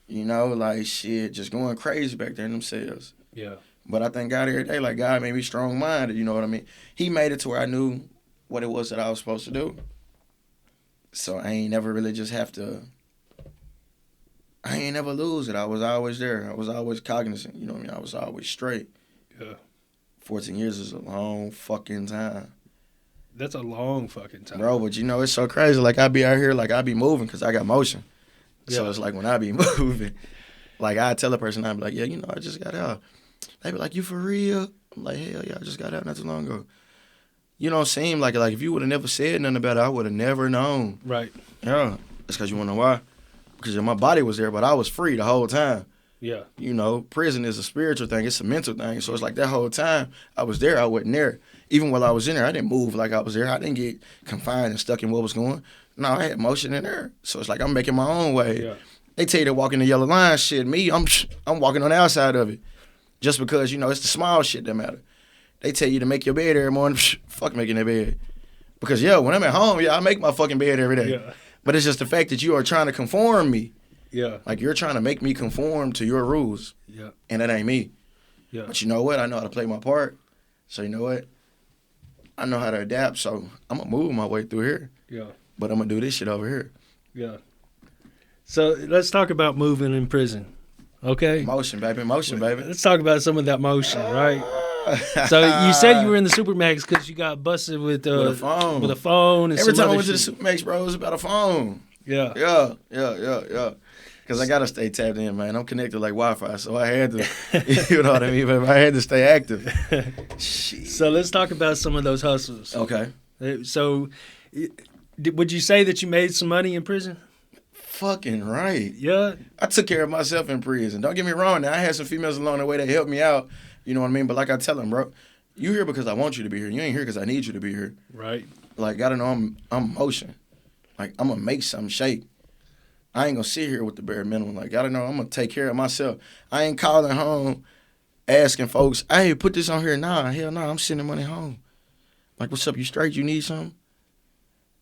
B: Like, shit, just going crazy back there in themselves.
A: Yeah.
B: But I thank God every day, like, God made me strong-minded, you know what I mean? He made it to where I knew what it was that I was supposed to do. So I ain't never really just I ain't never lose it. I was always there. I was always cognizant, you know what I mean? I was always straight.
A: Yeah.
B: 14 years is a long fucking time.
A: That's a long fucking time.
B: Bro, but it's so crazy. Like, I be out here, like, I be moving because I got motion. Yeah. So it's like when I be moving, like, I tell a person, I be like, yeah, I just got out. They be like, you for real? I'm like, hell yeah, I just got out not too long ago. Seem like if you would have never said nothing about it, I would have never known.
A: Right.
B: Yeah. That's because you want to know why? Because my body was there, but I was free the whole time.
A: Yeah.
B: Prison is a spiritual thing. It's a mental thing. So it's like that whole time I was there, I wasn't there. Even while I was in there, I didn't move like I was there. I didn't get confined and stuck in what was going. No, I had motion in there. So it's like I'm making my own way.
A: Yeah.
B: They tell you to walk in the yellow line shit. Me, I'm walking on the outside of it. Just because, it's the small shit that matter. They tell you to make your bed every morning. Fuck making that bed. Because, when I'm at home, I make my fucking bed every day.
A: Yeah.
B: But it's just the fact that you are trying to conform me.
A: Yeah.
B: Like, you're trying to make me conform to your rules.
A: Yeah.
B: And that ain't me.
A: Yeah.
B: But you know what? I know how to play my part. So you know what? I know how to adapt. So I'm going to move my way through here.
A: Yeah.
B: But I'm going to do this shit over here.
A: Yeah. So let's talk about moving in prison. Okay?
B: Motion, baby. Motion, baby.
A: Let's talk about some of that motion, right? So you said you were in the Supermax because you got busted with a phone. With a phone. And
B: every time I went
A: shit.
B: to the Supermax, bro, it was about a phone.
A: Yeah.
B: Yeah. Because I got to stay tapped in, man. I'm connected like Wi-Fi, so I had to, you know what I mean? But I had to stay active. Shit.
A: So let's talk about some of those hustles.
B: Okay.
A: So would you say that you made some money in prison?
B: Fucking right.
A: Yeah.
B: I took care of myself in prison. Don't get me wrong. Now, I had some females along the way that helped me out. You know what I mean? But like I tell them, bro, you here because I want you to be here. You ain't here because I need you to be here.
A: Right.
B: Like, gotta know I'm motion. Like, I'm gonna make something shake. I ain't gonna sit here with the bare minimum. Like, gotta know I'm gonna take care of myself. I ain't calling home asking folks, hey, put this on here. Nah, hell no, I'm sending money home. Like, what's up, you straight? You need something?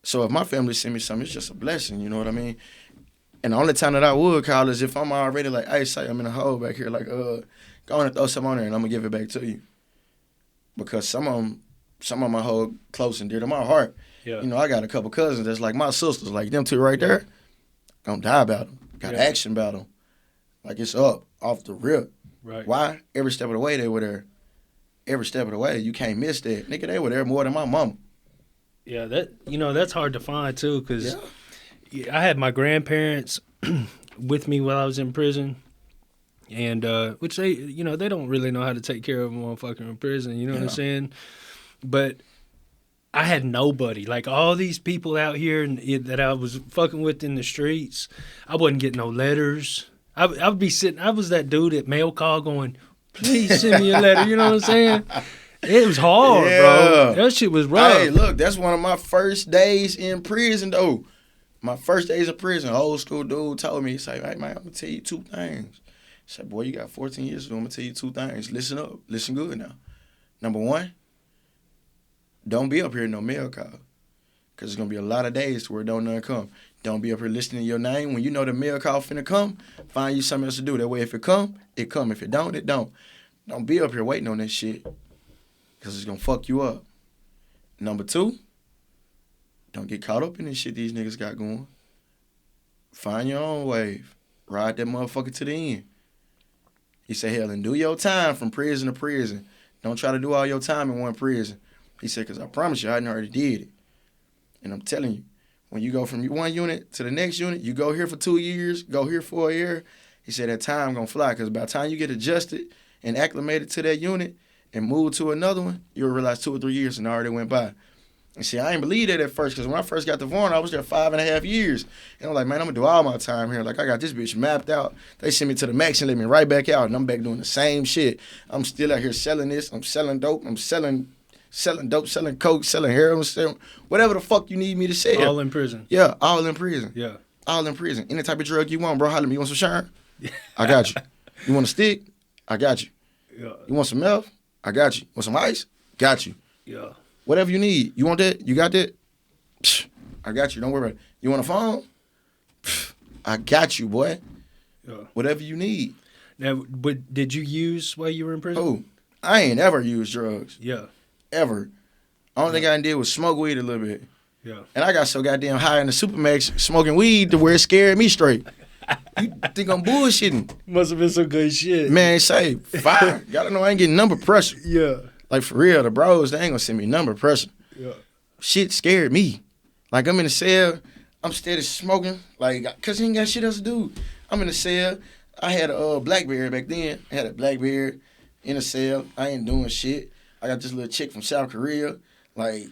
B: So if my family send me something, it's just a blessing, you know what I mean? And the only time that I would call is if I'm already like, hey, say I'm in a hole back here, like, go on and throw some on there and I'm gonna give it back to you. Because some of my hold close and dear to my heart.
A: Yeah.
B: I got a couple cousins that's like my sisters, like them two right there. Gonna die about them. Got action about them. Like, it's up, off the rip.
A: Right.
B: Why? Every step of the way they were there. Every step of the way, you can't miss that. Nigga, they were there more than my mama.
A: Yeah, that's hard to find too, because I had my grandparents with me while I was in prison, and which they don't really know how to take care of a motherfucker in prison. You know what I'm saying? But I had nobody. Like, all these people out here that I was fucking with in the streets, I wasn't getting no letters. I would be sitting. I was that dude at mail call going, please send me a letter. You know what I'm saying? It was hard, bro. That shit was rough.
B: Hey, look, that's one of my first days in prison, though. My first days in prison, old school dude told me, he said, hey, man, I'm going to tell you two things. He said, boy, you got 14 years, so I'm going to tell you two things. Listen up. Listen good now. Number one, don't be up here no mail call. Because there's going to be a lot of days to where don't none come. Don't be up here listening to your name. When you know the mail call finna come, find you something else to do. That way, if it come, it come. If it don't, it don't. Don't be up here waiting on this shit. Because it's going to fuck you up. Number two, Don't get caught up in this shit these niggas got going. Find your own wave. Ride that motherfucker to the end. He said, hell, and do your time from prison to prison. Don't try to do all your time in one prison. He said, because I promise you, I done already did it. And I'm telling you, when you go from one unit to the next unit, you go here for 2 years, go here for a year. He said that time gonna fly, because by the time you get adjusted and acclimated to that unit and move to another one, you'll realize 2 or 3 years and already went by. And see, I ain't believe that at first, because when I first got to Varn, I was there 5.5 years. And I'm like, man, I'm going to do all my time here. Like, I got this bitch mapped out. They sent me to the max and let me right back out, and I'm back doing the same shit. I'm still out here selling this. I'm selling dope. I'm selling dope, selling coke, selling heroin, selling whatever the fuck you need me to sell.
A: All in prison.
B: Yeah, all in prison.
A: Yeah.
B: All in prison. Any type of drug you want, bro, holler at me. You want some Sharon? I got you. You want a stick? I got you.
A: Yeah.
B: You want some meth? I got you. Want some ice? Got you.
A: Yeah.
B: Whatever you need. You want that? You got that? Psh, I got you. Don't worry about it. You want a phone? Psh, I got you, boy.
A: Yeah.
B: Whatever you need.
A: Now, but did you use while you were in prison?
B: Oh, I ain't ever used drugs.
A: Yeah.
B: Ever. Only thing I did was smoke weed a little bit.
A: Yeah.
B: And I got so goddamn high in the Supermax smoking weed to where it scared me straight. You think I'm bullshitting?
A: Must have been some good shit.
B: Man, say, fire. Gotta know I ain't getting number pressure.
A: Yeah.
B: Like, for real, the bros, they ain't gonna send me number pressure.
A: Yeah.
B: Shit scared me. Like, I'm in the cell, I'm steady smoking, like, because he ain't got shit else to do. I'm in the cell. I had a Blackberry back then. I had a Blackberry in the cell. I ain't doing shit. I got this little chick from South Korea, like,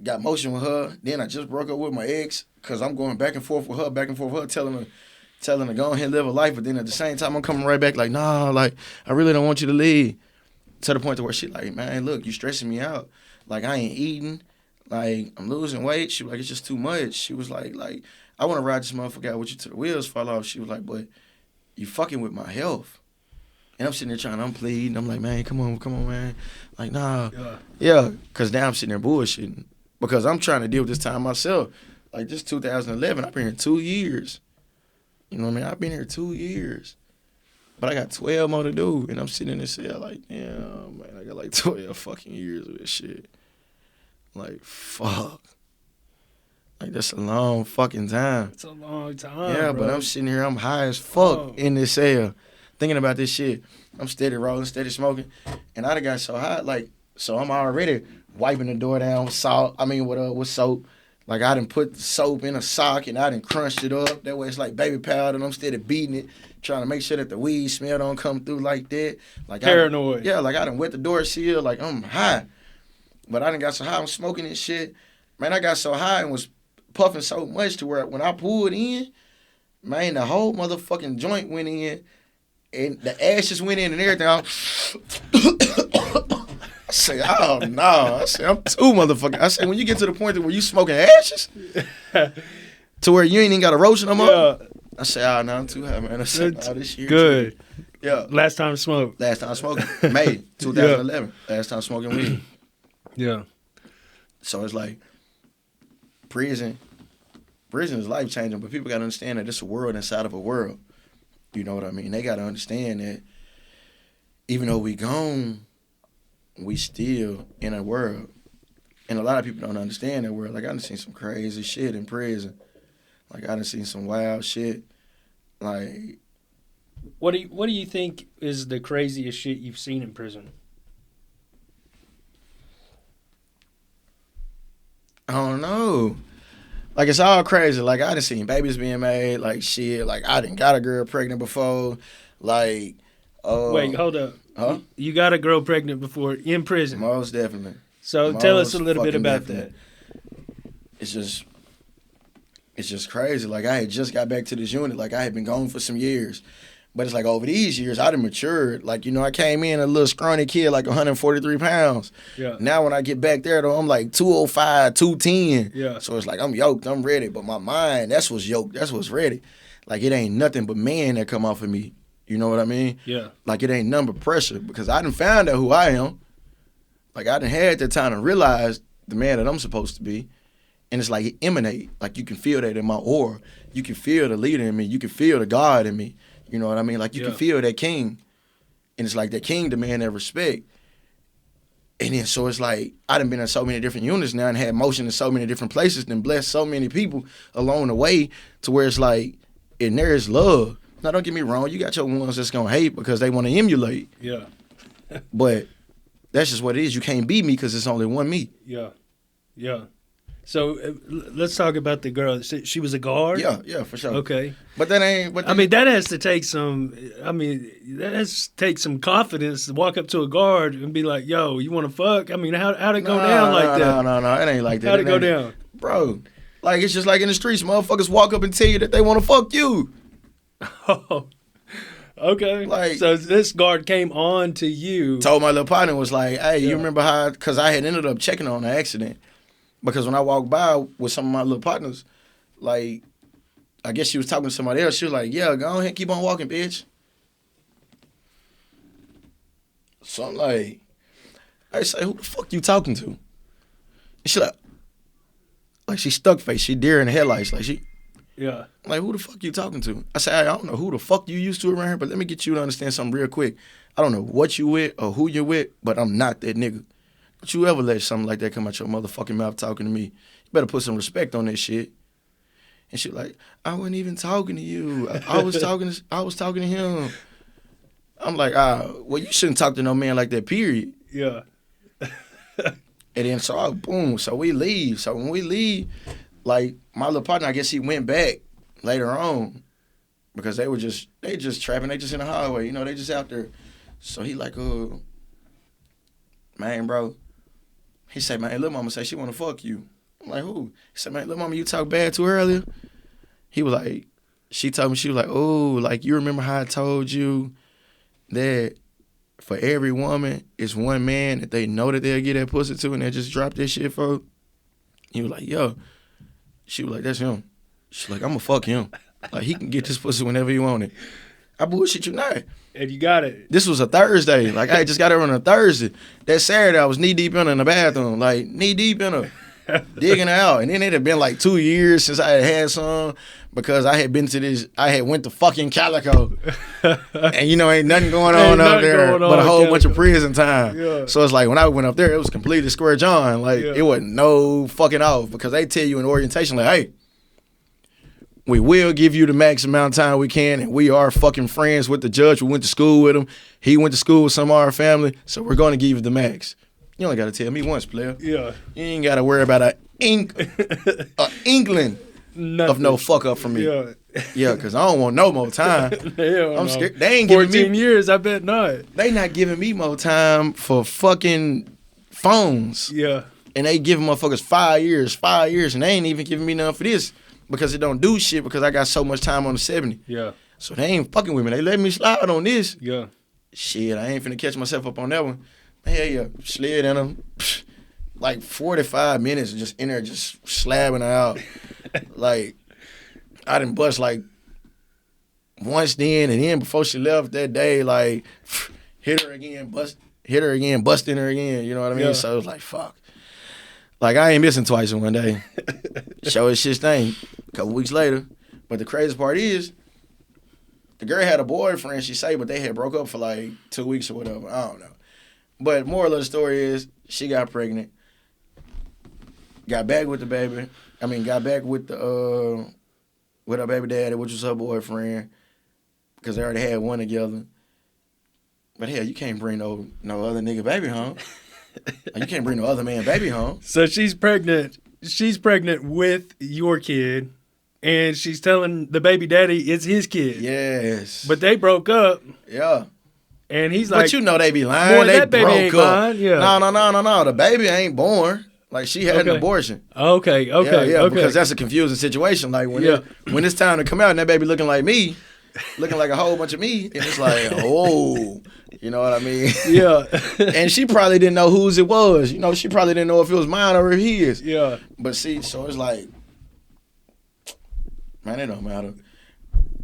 B: got motion with her. Then I just broke up with my ex, because I'm going back and forth with her, telling her go ahead and live a life. But then at the same time, I'm coming right back like, nah, like, I really don't want you to leave. To the point to where she like, man, look, you stressing me out. Like, I ain't eating. Like, I'm losing weight. She was like, it's just too much. She was like, I want to ride this motherfucker out with you till the wheels fall off. She was like, but you fucking with my health. And I'm sitting there trying, I'm pleading. I'm like, man, come on, man. Like, nah. Yeah, because now I'm sitting there bullshitting. Because I'm trying to deal with this time myself. Like, this 2011, I've been here 2 years. You know what I mean? I've been here 2 years. But I got 12 more to do, and I'm sitting in this cell like, damn, man, I got like 12 fucking years of this shit. Like, fuck. Like, that's a long fucking time.
A: It's a long time,
B: yeah,
A: bro.
B: But I'm sitting here, I'm high as fuck in this cell, thinking about this shit. I'm steady rolling, steady smoking, and I done got so high, like, so I'm already wiping the door down with with soap. Like, I done put the soap in a sock, and I done crunched it up. That way it's like baby powder, and I'm steady beating it, trying to make sure that the weed smell don't come through like that. Like,
A: paranoid.
B: I done wet the door seal. Like, I'm high. But I done got so high, I'm smoking this shit. Man, I got so high and was puffing so much to where when I pulled in, man, the whole motherfucking joint went in, and the ashes went in and everything. I say, oh, no. I say, I'm too motherfucking. I say, when you get to the point where you smoking ashes, to where you ain't even got a roach no more, yeah. I say, oh, no, I'm too high, man. I say, oh, this shit.
A: Good.
B: Yeah.
A: Last time smoked.
B: Last time smoking. May 2011. Yeah. Last time smoking weed.
A: Yeah.
B: So it's like, prison is life-changing, but people got to understand that it's a world inside of a world. You know what I mean? They got to understand that even though we gone, we still in a world. And a lot of people don't understand that world. Like, I done seen some crazy shit in prison. Like, I done seen some wild shit. Like,
A: what do you think is the craziest shit you've seen in prison?
B: I don't know. Like, it's all crazy. Like, I done seen babies being made. Like, shit. Like, I done got a girl pregnant before. Like,
A: wait, hold up.
B: Huh?
A: You got a girl pregnant before in prison?
B: Most definitely.
A: So tell us a little bit about that.
B: It's just crazy. Like, I had just got back to this unit. Like, I had been gone for some years. But it's like over these years, I done matured. Like, you know, I came in a little scrawny kid, like 143 pounds.
A: Yeah.
B: Now when I get back there, though, I'm like 205, 210.
A: Yeah.
B: So it's like I'm yoked, I'm ready. But my mind, that's what's yoked, that's what's ready. Like, it ain't nothing but man that come off of me. You know what I mean?
A: Yeah.
B: Like, it ain't nothing but pressure because I done found out who I am. Like, I done had that time to realize the man that I'm supposed to be. And it's like it emanate. Like, you can feel that in my aura. You can feel the leader in me. You can feel the God in me. You know what I mean? Like, you can feel that king. And it's like that king demand that respect. And then so it's like I done been in so many different units now and had motion in so many different places and blessed so many people along the way to where it's like, and there is love. Now don't get me wrong, you got your ones that's gonna hate because they want to emulate.
A: Yeah.
B: But that's just what it is. You can't be me because it's only one me.
A: Yeah. Yeah. So let's talk about the girl. She was a guard?
B: Yeah, for sure.
A: Okay.
B: But that ain't. But
A: I mean, that has to take some. I mean, that has to take some confidence to walk up to a guard and be like, "Yo, you want to fuck?" I mean, how'd it go down like that?
B: No, it ain't like that.
A: How'd it go down,
B: bro? Like it's just like in the streets, motherfuckers walk up and tell you that they want to fuck you.
A: Oh, okay. Like, so this guard came on to you.
B: Told my little partner was like, "Hey, you remember how?" Because I had ended up checking on the accident. Because when I walked by with some of my little partners, like, I guess she was talking to somebody else. She was like, yeah, go ahead, keep on walking, bitch. So I'm like, I say, who the fuck you talking to? And she like she stuck face. She deer in the headlights.
A: Yeah.
B: I'm like, who the fuck you talking to? I said, I don't know who the fuck you used to around here, but let me get you to understand something real quick. I don't know what you with or who you're with, but I'm not that nigga. Don't you ever let something like that come out your motherfucking mouth talking to me. You better put some respect on that shit. And she like, I wasn't even talking to you. I was talking to him. I'm like, well, you shouldn't talk to no man like that, period.
A: Yeah.
B: And then boom, so we leave. So when we leave, like my little partner, I guess he went back later on because they just trapping, they just in the highway, they just out there. So he like, man, bro. He said, man, little mama say she want to fuck you. I'm like, who? He said, man, little mama, you talked bad to her earlier? He was like, she told me, she was like, oh, like, you remember how I told you that for every woman, it's one man that they know that they'll get that pussy to and they'll just drop that shit for? He was like, yo. She was like, that's him. She's like, I'm going to fuck him. Like, he can get this pussy whenever he want it. I bullshit you not.
A: And you got it.
B: This was a Thursday. Like, I just got her on a Thursday. That Saturday, I was knee-deep in her in the bathroom. Like, knee-deep in her. Digging her out. And then it had been like 2 years since I had some because I had been to this, I had went to fucking Calico. And ain't nothing going on up there but a whole bunch of prison time. Yeah. So it's like when I went up there, it was completely square John. Like, it wasn't no fucking off because they tell you in orientation, like, hey, we will give you the max amount of time we can, and we are fucking friends with the judge. We went to school with him. He went to school with some of our family, so we're going to give you the max. You only got to tell me once, player.
A: Yeah. You
B: ain't got to worry about an inkling of no fuck up from me. Yeah, because I don't want no more time. I'm scared. They ain't giving me
A: 14 years, I bet not.
B: They not giving me more time for fucking phones.
A: Yeah.
B: And they giving motherfuckers 5 years, and they ain't even giving me nothing for this. Because it don't do shit because I got so much time on the 70.
A: Yeah.
B: So they ain't fucking with me. They let me slide on this.
A: Yeah.
B: Shit, I ain't finna catch myself up on that one. Hell yeah. Slid in them. Like 45 minutes just in there just slabbing her out. Like, I done bust like once then and then before she left that day, like hit her again, busting her again. You know what I mean? Yeah. So it was like, fuck. Like, I ain't missing twice in one day. Show his shit thing. A couple weeks later. But the crazy part is, the girl had a boyfriend, she say, but they had broke up for like 2 weeks or whatever. I don't know. But moral of the story is, she got pregnant. Got back with the baby. Got back with with her baby daddy, which was her boyfriend. Because they already had one together. But hell, you can't bring no other nigga baby home. You can't bring no other man baby home.
A: So she's pregnant. She's pregnant with your kid, and she's telling the baby daddy it's his kid.
B: Yes.
A: But they broke up.
B: Yeah.
A: And he's like,
B: but they be lying.
A: Boy,
B: they
A: that baby
B: broke
A: ain't
B: up.
A: Mine. Yeah.
B: No. The baby ain't born. Like, she had an abortion.
A: Okay.
B: Yeah, because that's a confusing situation. Like, when it's time to come out and that baby looking like me, looking like a whole bunch of me, and it's like, oh, you know what I mean?
A: Yeah.
B: And she probably didn't know whose it was. She probably didn't know if it was mine or his.
A: Yeah.
B: But see, so it's like, man, it don't matter.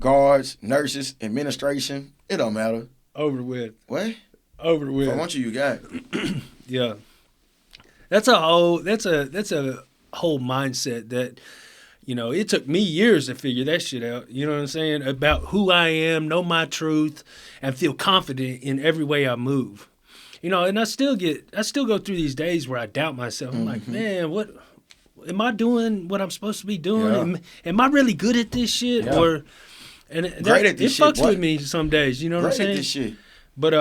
B: Guards, nurses, administration, it don't matter.
A: Over with.
B: What?
A: Over with.
B: For once you got.
A: Yeah. That's a whole mindset that, it took me years to figure that shit out. You know what I'm saying? About who I am, know my truth, and feel confident in every way I move. and I still go through these days where I doubt myself. I'm like, man, what am I doing? What I'm supposed to be doing?
B: Yeah.
A: am I really good at this shit?
B: Yeah.
A: Or
B: Great at this
A: it
B: shit,
A: fucks
B: boy.
A: with me some days. You know what I'm
B: Great at
A: saying?
B: this shit.
A: But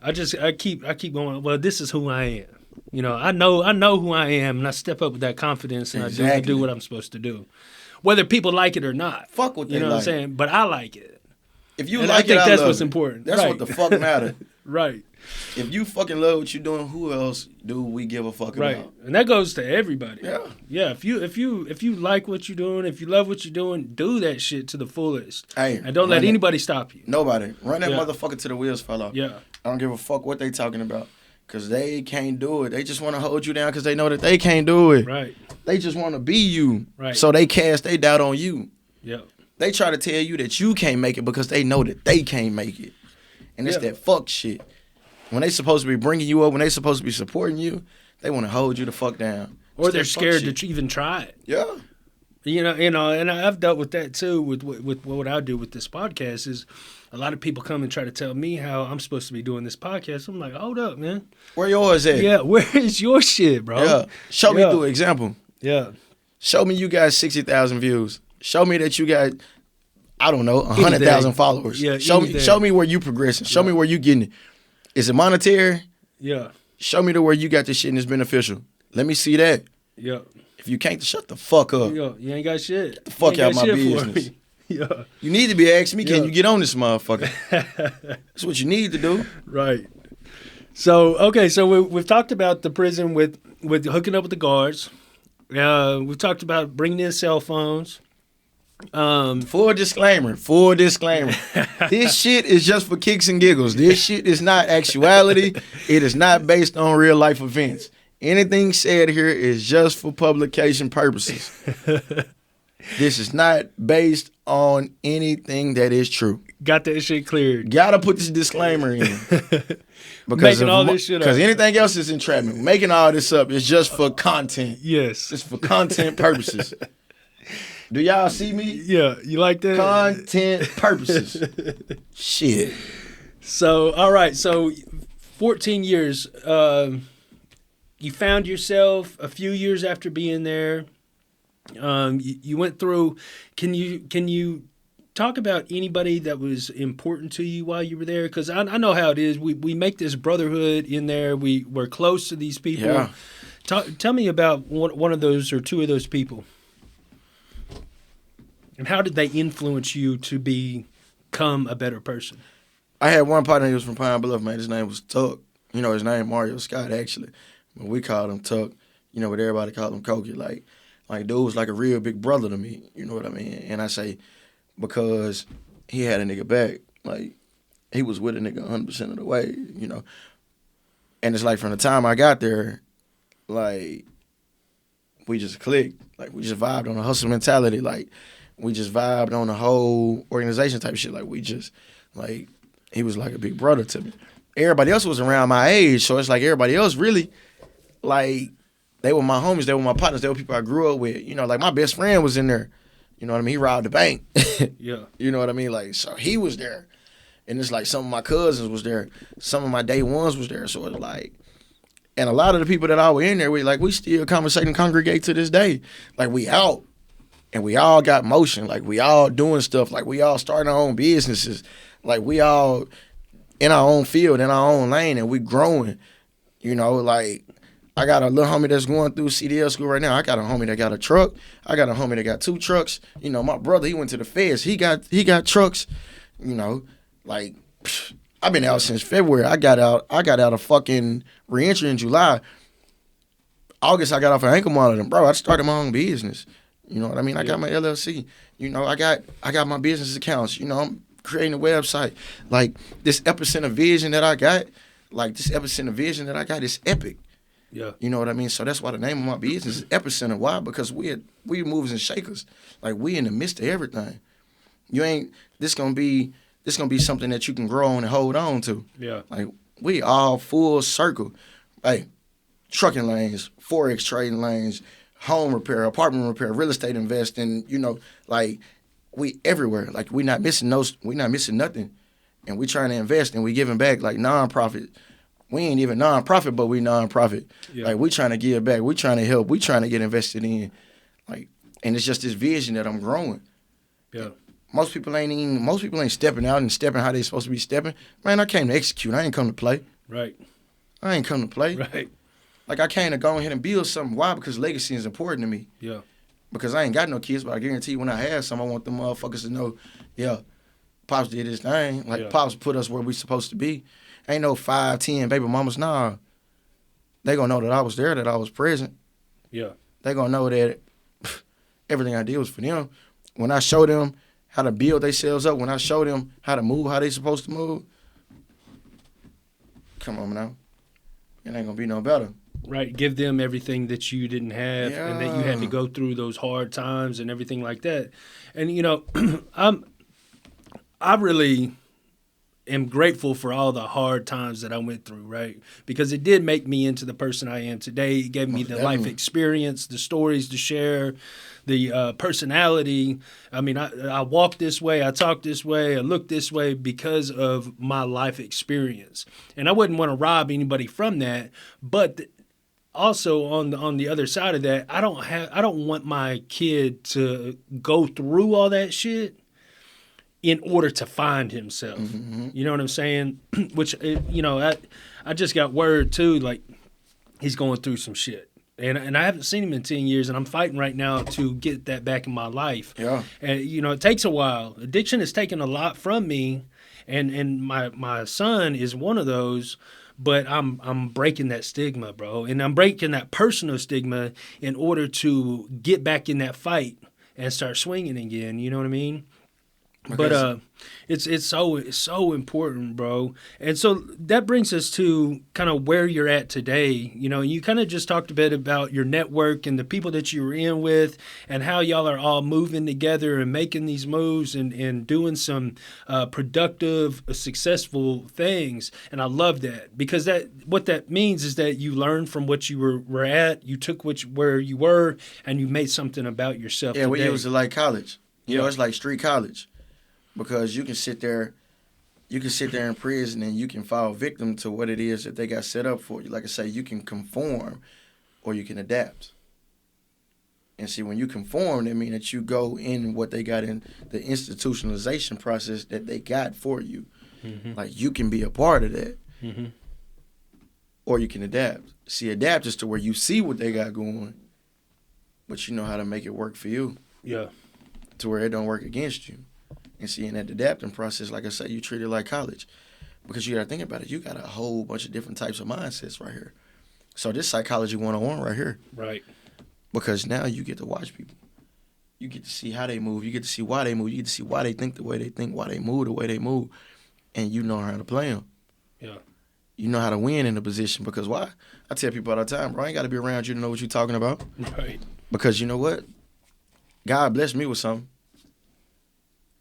A: I keep going. Well, this is who I am. I know who I am, and I step up with that confidence, and I do what I'm supposed to do, whether people like it or not.
B: Fuck what they
A: You know
B: like.
A: what I'm saying? But I like it.
B: If you
A: And
B: like
A: I think
B: it,
A: that's
B: love
A: what's
B: it.
A: important.
B: That's
A: Right.
B: what the fuck matter.
A: Right.
B: If you fucking love what you're doing, who else do we give a fuck
A: Right.
B: about?
A: And that goes to everybody.
B: Yeah.
A: Yeah. If you like what you're doing, if you love what you're doing, do that shit to the fullest.
B: Hey,
A: And don't let
B: run it.
A: anybody stop you.
B: Nobody. Run that
A: Yeah.
B: motherfucker till the wheels fall off.
A: Yeah.
B: I don't give a fuck what they talking about. Because they can't do it. They just want to hold you down because they know that they can't do it.
A: Right.
B: They just want to be you.
A: Right.
B: So they cast their doubt on you.
A: Yeah.
B: They try to tell you that you can't make it because they know that they can't make it. And it's that fuck shit. When they supposed to be bringing you up, when they supposed to be supporting you, they want to hold you the fuck down.
A: Or
B: It's
A: they're
B: that fuck
A: scared
B: shit.
A: to even try it.
B: Yeah.
A: And I've dealt with that too with what I do with this podcast is a lot of people come and try to tell me how I'm supposed to be doing this podcast. I'm like, hold up, man.
B: Where yours at?
A: Yeah, where is your shit, bro?
B: Yeah. Show me through example.
A: Yeah.
B: Show me you got 60,000 views. Show me that you got, I don't know, 100,000 followers.
A: Yeah,
B: show me where you progressing. Show me where you getting it. Is it monetary?
A: Yeah.
B: Show me to where you got this shit and it's beneficial. Let me see that.
A: Yeah.
B: If you can't, shut the fuck up.
A: Yo, you ain't got shit. Get
B: the fuck out my business.
A: Yeah.
B: You need to be asking me, can
A: Yeah.
B: you get on this motherfucker? That's what you need to do.
A: Right. So we've talked about the prison with hooking up with the guards. We've talked about bringing in cell phones.
B: Full disclaimer. This shit is just for kicks and giggles. This shit is not actuality. It is not based on real life events. Anything said here is just for publication purposes. This is not based on anything that is true.
A: Got that shit cleared.
B: Gotta put this disclaimer in.
A: Making all this shit up.
B: Because anything else is entrapment. Making all this up is just for content.
A: Yes.
B: It's for content purposes. Do y'all see me?
A: Yeah. You like that?
B: Content purposes. Shit.
A: So, all right. So, 14 years. You found yourself a few years after being there. You went through. Can you talk about anybody that was important to you while you were there? Because I know how it is. We make this brotherhood in there. We're close to these people.
B: Yeah.
A: Tell me about one of those or two of those people. And how did they influence you to become a better person?
B: I had one partner, he was from Pine Bluff, man. His name was Tuck. You know, his name Mario Scott, actually. But we called him Tuck. You know, but everybody called him Koki. Like dude was like a real big brother to me. You know what I mean? And I say, because he had a nigga back. Like, he was with a nigga 100% of the way, you know. And it's like from the time I got there, like, we just clicked. Like, we just vibed on the hustle mentality. Like, we just vibed on the whole organization type shit. Like, we just, like, he was like a big brother to me. Everybody else was around my age, so it's like everybody else really, like, they were my homies, they were my partners, they were people I grew up with. You know, like, my best friend was in there. You know what I mean? He robbed the bank.
A: Yeah.
B: You know what I mean? Like, so he was there. And it's like some of my cousins was there. Some of my day ones was there. So it's like, and a lot of the people that I were in there with, like, we still conversate and congregate to this day. Like, we out. And we all got motion. Like, we all doing stuff. Like, we all starting our own businesses. Like, we all in our own field, in our own lane, and we growing. You know, like, I got a little homie that's going through CDL school right now. I got a homie that got a truck. I got a homie that got 2 trucks. You know, my brother, he went to the feds. He got trucks. You know, like, I've been out since February. I got out of fucking reentry in July. August, I got off an ankle monitor. Bro, I started my own business. You know what I mean? I got my LLC. You know, I got my business accounts. You know, I'm creating a website. Like, this Epicenter vision that I got, is epic.
A: Yeah.
B: You know what I mean? So that's why the name of my business is Epicenter. Why? Because we movers and shakers. Like, we in the midst of everything. This gonna be something that you can grow on and hold on to.
A: Yeah.
B: Like, we all full circle. Hey, trucking lanes, Forex trading lanes, home repair, apartment repair, real estate investing, you know, like, we everywhere. Like, we not missing nothing. And we trying to invest and we giving back, like, nonprofit. We ain't even nonprofit, but we nonprofit.
A: Yeah.
B: Like, we trying to give back. We trying to help. We trying to get invested in. Like, and it's just this vision that I'm growing.
A: Yeah.
B: Most people ain't stepping out and stepping how they supposed to be stepping. Man, I came to execute. I ain't come to play.
A: Right.
B: I ain't come to play.
A: Right.
B: Like, I came to go ahead and build something. Why? Because legacy is important to me.
A: Yeah.
B: Because I ain't got no kids, but I guarantee you when I have some, I want them motherfuckers to know, yeah, Pops did his thing. Like,
A: Yeah.
B: Pops put us where we supposed to be. Ain't no 5, 10 baby mamas. Nah. They gonna know that I was there, that I was present.
A: Yeah.
B: They gonna know that everything I did was for them. When I show them how to build themselves up, when I show them how to move, how they supposed to move, come on now. It ain't gonna be no better.
A: Right. Give them everything that you didn't have and that you had to
B: Yeah.
A: go through those hard times and everything like that. And, you know, I really am grateful for all the hard times that I went through, right? Because it did make me into the person I am today. It gave me
B: Most
A: the
B: definitely.
A: life experience, the stories to share, the personality. I mean, I walk this way, I talk this way, I look this way because of my life experience. And I wouldn't want to rob anybody from that, but also on the other side of that, I don't want my kid to go through all that shit in order to find himself. You know what I'm saying? Which, you know, I just got word too, like he's going through some shit. And I haven't seen him in 10 years, and I'm fighting right now to get that back in my life.
B: Yeah.
A: And, you know, it takes a while. Addiction has taken a lot from me, and my son is one of those, but I'm breaking that stigma, bro. And I'm breaking that personal stigma in order to get back in that fight and start swinging again. You know what I mean? But it's so important, bro. And so that brings us to kind of where you're at today. You know, you kind of just talked a bit about your network and the people that you were in with and how y'all are all moving together and making these moves and doing some productive, successful things. And I love that because what that means is that you learned from what you were at, you took where you were, and you made something about yourself.
B: Yeah,
A: today.
B: we use it like college. You know,
A: Yeah.
B: it's like street college. Because you can sit there in prison and you can fall victim to what it is that they got set up for you. Like I say, you can conform or you can adapt. And see, when you conform, that means that you go in what they got in the institutionalization process that they got for you.
A: Mm-hmm.
B: Like, you can be a part of that.
A: Mm-hmm.
B: Or you can adapt. See, adapt is to where you see what they got going, but you know how to make it work for you.
A: Yeah.
B: To where it don't work against you. And see, in that adapting process, like I said, you treat it like college. Because you got to think about it. You got a whole bunch of different types of mindsets right here. So this psychology 101 right here.
A: Right.
B: Because now you get to watch people. You get to see how they move. You get to see why they move. You get to see why they think the way they think, why they move the way they move. And you know how to play them.
A: Yeah.
B: You know how to win in a position. Because why? I tell people all the time, bro, I ain't got to be around you to know what you're talking about.
A: Right.
B: Because you know what? God blessed me with something.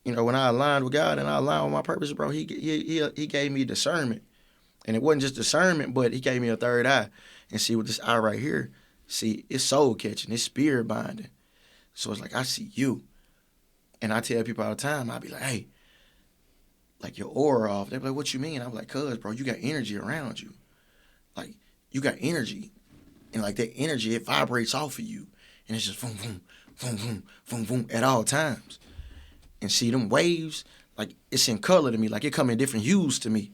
B: You know, when I aligned with God and I aligned with my purpose, bro, he gave me discernment. And it wasn't just discernment, but he gave me a third eye. And see, with this eye right here, see, it's soul catching, it's spirit binding. So it's like, I see you. And I tell people all the time, I be like, hey, like your aura off. They be like, what you mean? I'm like, cuz, bro, you got energy around you. Like, you got energy. And like that energy, it vibrates off of you. And it's just boom, boom, boom, boom, boom, boom at all times. And see them waves, like it's in color to me, like it come in different hues to me.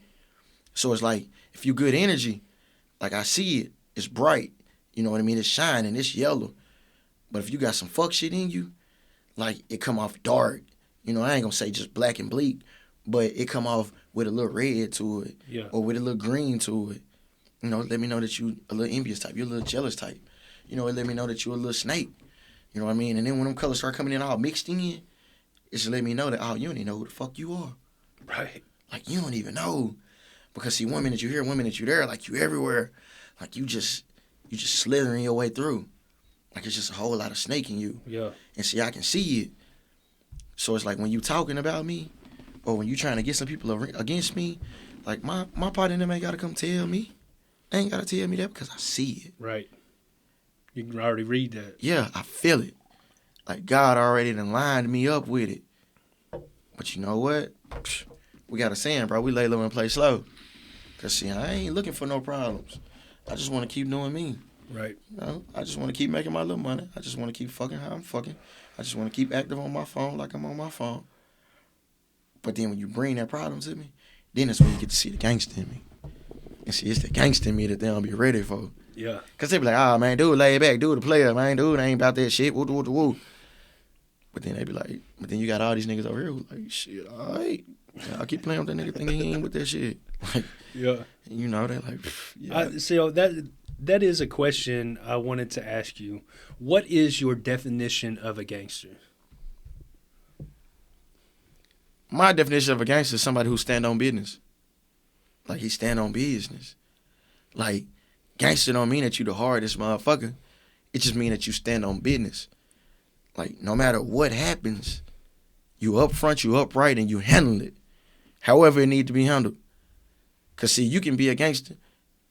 B: So it's like, if you good energy, like I see it, it's bright. You know what I mean? It's shining, it's yellow. But if you got some fuck shit in you, like it come off dark. You know, I ain't gonna say just black and bleak, but it come off with a little red to it.
A: Yeah.
B: Or with a little green to it. You know, let me know that you a little envious type, you're a little jealous type. You know, it let me know that you a little snake. You know what I mean? And then when them colors start coming in all mixed in, it just let me know that, oh, you don't even know who the fuck you are.
A: Right.
B: Like, you don't even know. Because, see, one minute you here, one minute you there, like you everywhere. Like, you just slithering your way through. Like, it's just a whole lot of snake in you.
A: Yeah.
B: And, see, I can see it. So, it's like when you talking about me, or when you trying to get some people against me, like, my partner in them ain't got to come tell me. They ain't got to tell me that because I see it.
A: Right. You can already read that.
B: Yeah, I feel it. Like, God already done lined me up with it. But you know what? We got a saying, bro. We lay low and play slow. Cause see, I ain't looking for no problems. I just want to keep doing me.
A: Right.
B: You know, I just want to keep making my little money. I just want to keep fucking how I'm fucking. I just want to keep active on my phone like I'm on my phone. But then when you bring that problem to me, then that's when you get to see the gangster in me. And see, it's the gangster in me that they don't be ready for.
A: Yeah.
B: Cause they be like, oh man, dude, lay back, dude, the player, man, dude, ain't about that shit. Woo, woo, woo, woo. But then they be like, but then you got all these niggas over here who like, shit, all right. I'll keep playing with that nigga thinking he ain't with that shit. Like,
A: Yeah.
B: you know, they're like, yeah.
A: So that is a question I wanted to ask you. What is your definition of a gangster?
B: My definition of a gangster is somebody who stand on business. Like, he stand on business. Like, gangster don't mean that you the hardest motherfucker. It just mean that you stand on business. Like, no matter what happens, you up front, you upright, and you handle it however it need to be handled. Because, see, you can be a gangster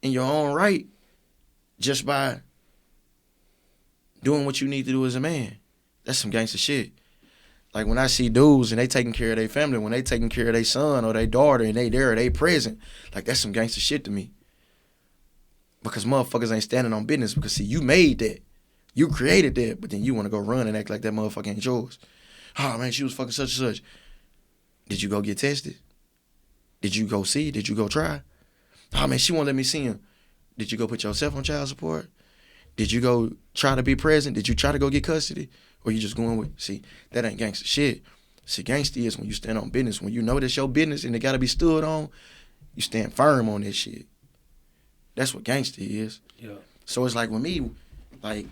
B: in your own right just by doing what you need to do as a man. That's some gangster shit. Like, when I see dudes and they taking care of their family, when they taking care of their son or their daughter and they there, they present, like, that's some gangster shit to me. Because motherfuckers ain't standing on business because, see, you made that. You created that, but then you want to go run and act like that motherfucker ain't yours. Oh, man, she was fucking such and such. Did you go get tested? Did you go see? Did you go try? Oh, man, she won't let me see him. Did you go put yourself on child support? Did you go try to be present? Did you try to go get custody? Or you just going with, see, that ain't gangster shit. See, gangster is when you stand on business. When you know that's your business and it got to be stood on, you stand firm on that shit. That's what gangster is.
A: Yeah.
B: So it's like with me, like,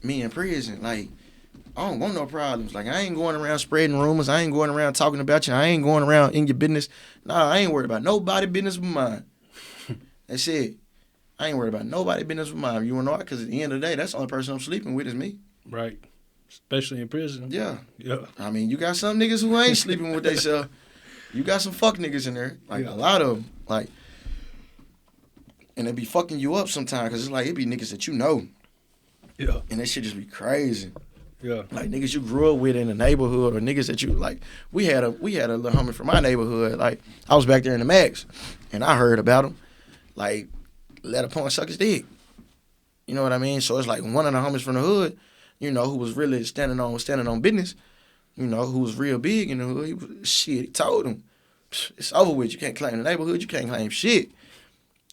B: me in prison, like, I don't want no problems. Like, I ain't going around spreading rumors. I ain't going around talking about you. I ain't going around in your business. Nah, I ain't worried about nobody business but mine. That's it. I ain't worried about nobody business but mine. You want to know why? Because at the end of the day, that's the only person I'm sleeping with is me.
A: Right. Especially in prison.
B: Yeah.
A: Yeah.
B: I mean, you got some niggas who ain't sleeping with themselves. You got some fuck niggas in there. Like, a lot of them. Like, and they be fucking you up sometimes because it's like, it be niggas that you know.
A: Yeah.
B: And that shit just be crazy.
A: Yeah.
B: Like, niggas you grew up with in the neighborhood or niggas that you, like, we had a little homie from my neighborhood. Like, I was back there in the Max, and I heard about him. Like, let a punk suck his dick. You know what I mean? So it's like one of the homies from the hood, you know, who was really standing on business, you know, who was real big in the hood, he told him, it's over with. You can't claim the neighborhood. You can't claim shit.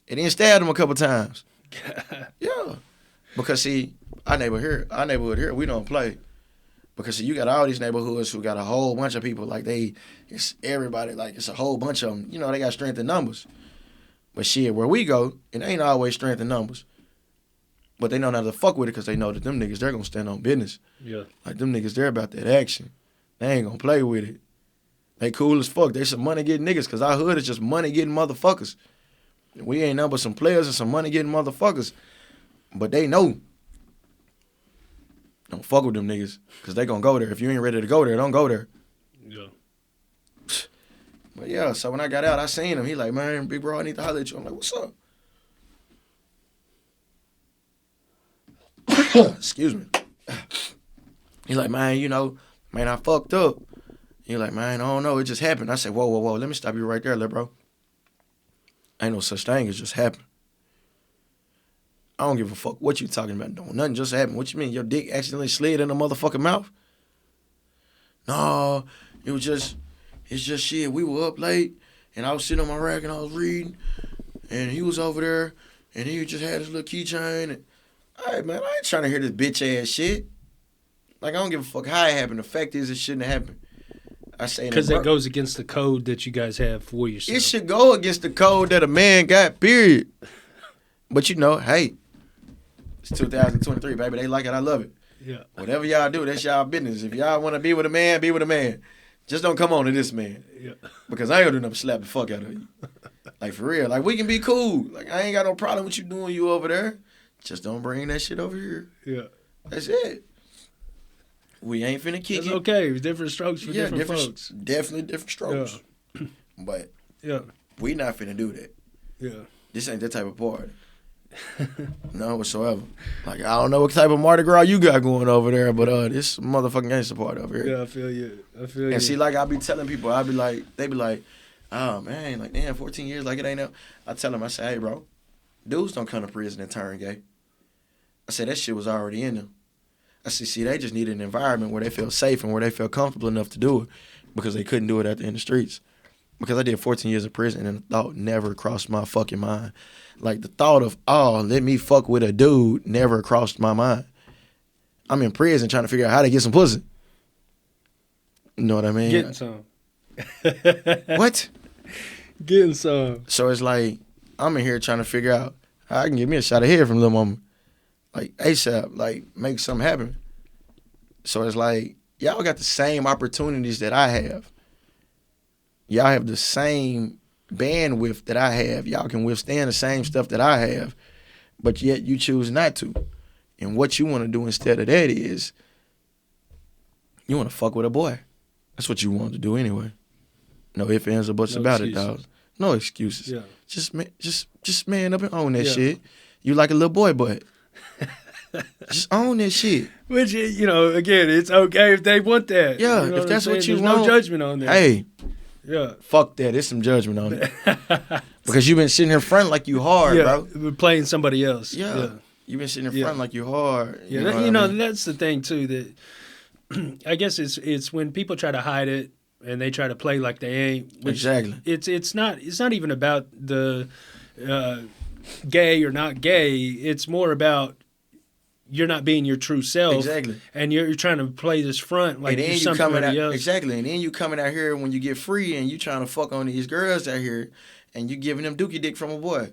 B: And then stabbed him a couple times. Yeah. Because, see, our neighborhood here, we don't play. Because, see, you got all these neighborhoods who got a whole bunch of people. Like, it's everybody. Like, it's a whole bunch of them. You know, they got strength in numbers. But, shit, where we go, it ain't always strength in numbers. But they know not to fuck with it because they know that them niggas, they're going to stand on business. Yeah. Like, them niggas, they're about that action. They ain't going to play with it. They cool as fuck. They some money-getting niggas because our hood is just money-getting motherfuckers. We ain't nothing but some players and some money-getting motherfuckers. But they know. Don't fuck with them niggas because they going to go there. If you ain't ready to go there, don't go there. Yeah. But, yeah, so when I got out, I seen him. He like, man, big bro, I need to holler at you. I'm like, what's up? Excuse me. He like, man, you know, man, I fucked up. He like, man, I don't know. It just happened. I said, whoa. Let me stop you right there, little bro. Ain't no such thing as just happen. I don't give a fuck what you talking about. Don't nothing just happened. What you mean? Your dick accidentally slid in the motherfucking mouth? No, it's just shit. We were up late, and I was sitting on my rack, and I was reading, and he was over there, and he just had his little keychain. And, all right, man, I ain't trying to hear this bitch-ass shit. Like, I don't give a fuck how it happened. The fact is, it shouldn't have happened. I say
A: because it goes against the code that you guys have for yourself.
B: It should go against the code that a man got, period. But, you know, hey, it's 2023, baby. They like it. I love it. Yeah. Whatever y'all do, that's y'all business. If y'all want to be with a man, be with a man. Just don't come on to this man. Yeah. Because I ain't gonna do nothing but slap the fuck out of you. Like, for real. Like, we can be cool. Like, I ain't got no problem with you doing you over there. Just don't bring that shit over here. Yeah. That's it. We ain't finna kick it.
A: It's okay. It's different strokes for different folks.
B: Definitely different strokes. Yeah. But we not finna do that. Yeah. This ain't that type of party. None whatsoever. Like, I don't know what type of Mardi Gras you got going over there, but this motherfucking gangster party over here.
A: Yeah, I feel you.
B: And see, like, I be telling people, they be like, Oh man, like damn, 14 years, like it ain't no. I tell him, I say, hey bro, dudes don't come to prison and turn gay. I said that shit was already in them. I said, see, they just need an environment where they feel safe and where they feel comfortable enough to do it, because they couldn't do it in the streets. Because I did 14 years of prison and the thought never crossed my fucking mind. Like the thought of, oh, let me fuck with a dude never crossed my mind. I'm in prison trying to figure out how to get some pussy. You know what I mean?
A: Getting some.
B: What?
A: Getting some.
B: So it's like, I'm in here trying to figure out how I can get me a shot of head from Lil Mama. Like ASAP, like make something happen. So it's like, y'all got the same opportunities that I have. Y'all have the same bandwidth that I have. Y'all can withstand the same stuff that I have, but yet you choose not to. And what you want to do instead of that is, you want to fuck with a boy. That's what you want to do anyway. No ifs, ands, or buts about it, dog. No excuses.
A: Yeah.
B: Just man up and own that
A: Yeah.
B: shit. You like a little boy butt. Just own that shit.
A: Which, you know, again, it's okay if they want that.
B: Yeah,
A: You know
B: if that's
A: I'm
B: what
A: saying?
B: you
A: There's
B: want.
A: no judgment on that.
B: Hey,
A: Yeah.
B: fuck that. There's some judgment on it. Because you've been sitting here front like you hard,
A: Yeah.
B: bro.
A: We're playing somebody else.
B: Yeah. You've been sitting in
A: Yeah.
B: front like you hard.
A: Yeah,
B: know
A: that,
B: what
A: you
B: I
A: know,
B: mean?
A: that's the thing too. That I guess it's when people try to hide it and they try to play like they ain't.
B: Exactly.
A: It's not even about the gay or not gay. It's more about you're not being your true self.
B: Exactly.
A: And you're trying to play this front like
B: And then
A: you're
B: you coming
A: somebody
B: out
A: else.
B: exactly, and then you coming out here when you get free and you trying to fuck on these girls out here, and you giving them dookie dick from a boy.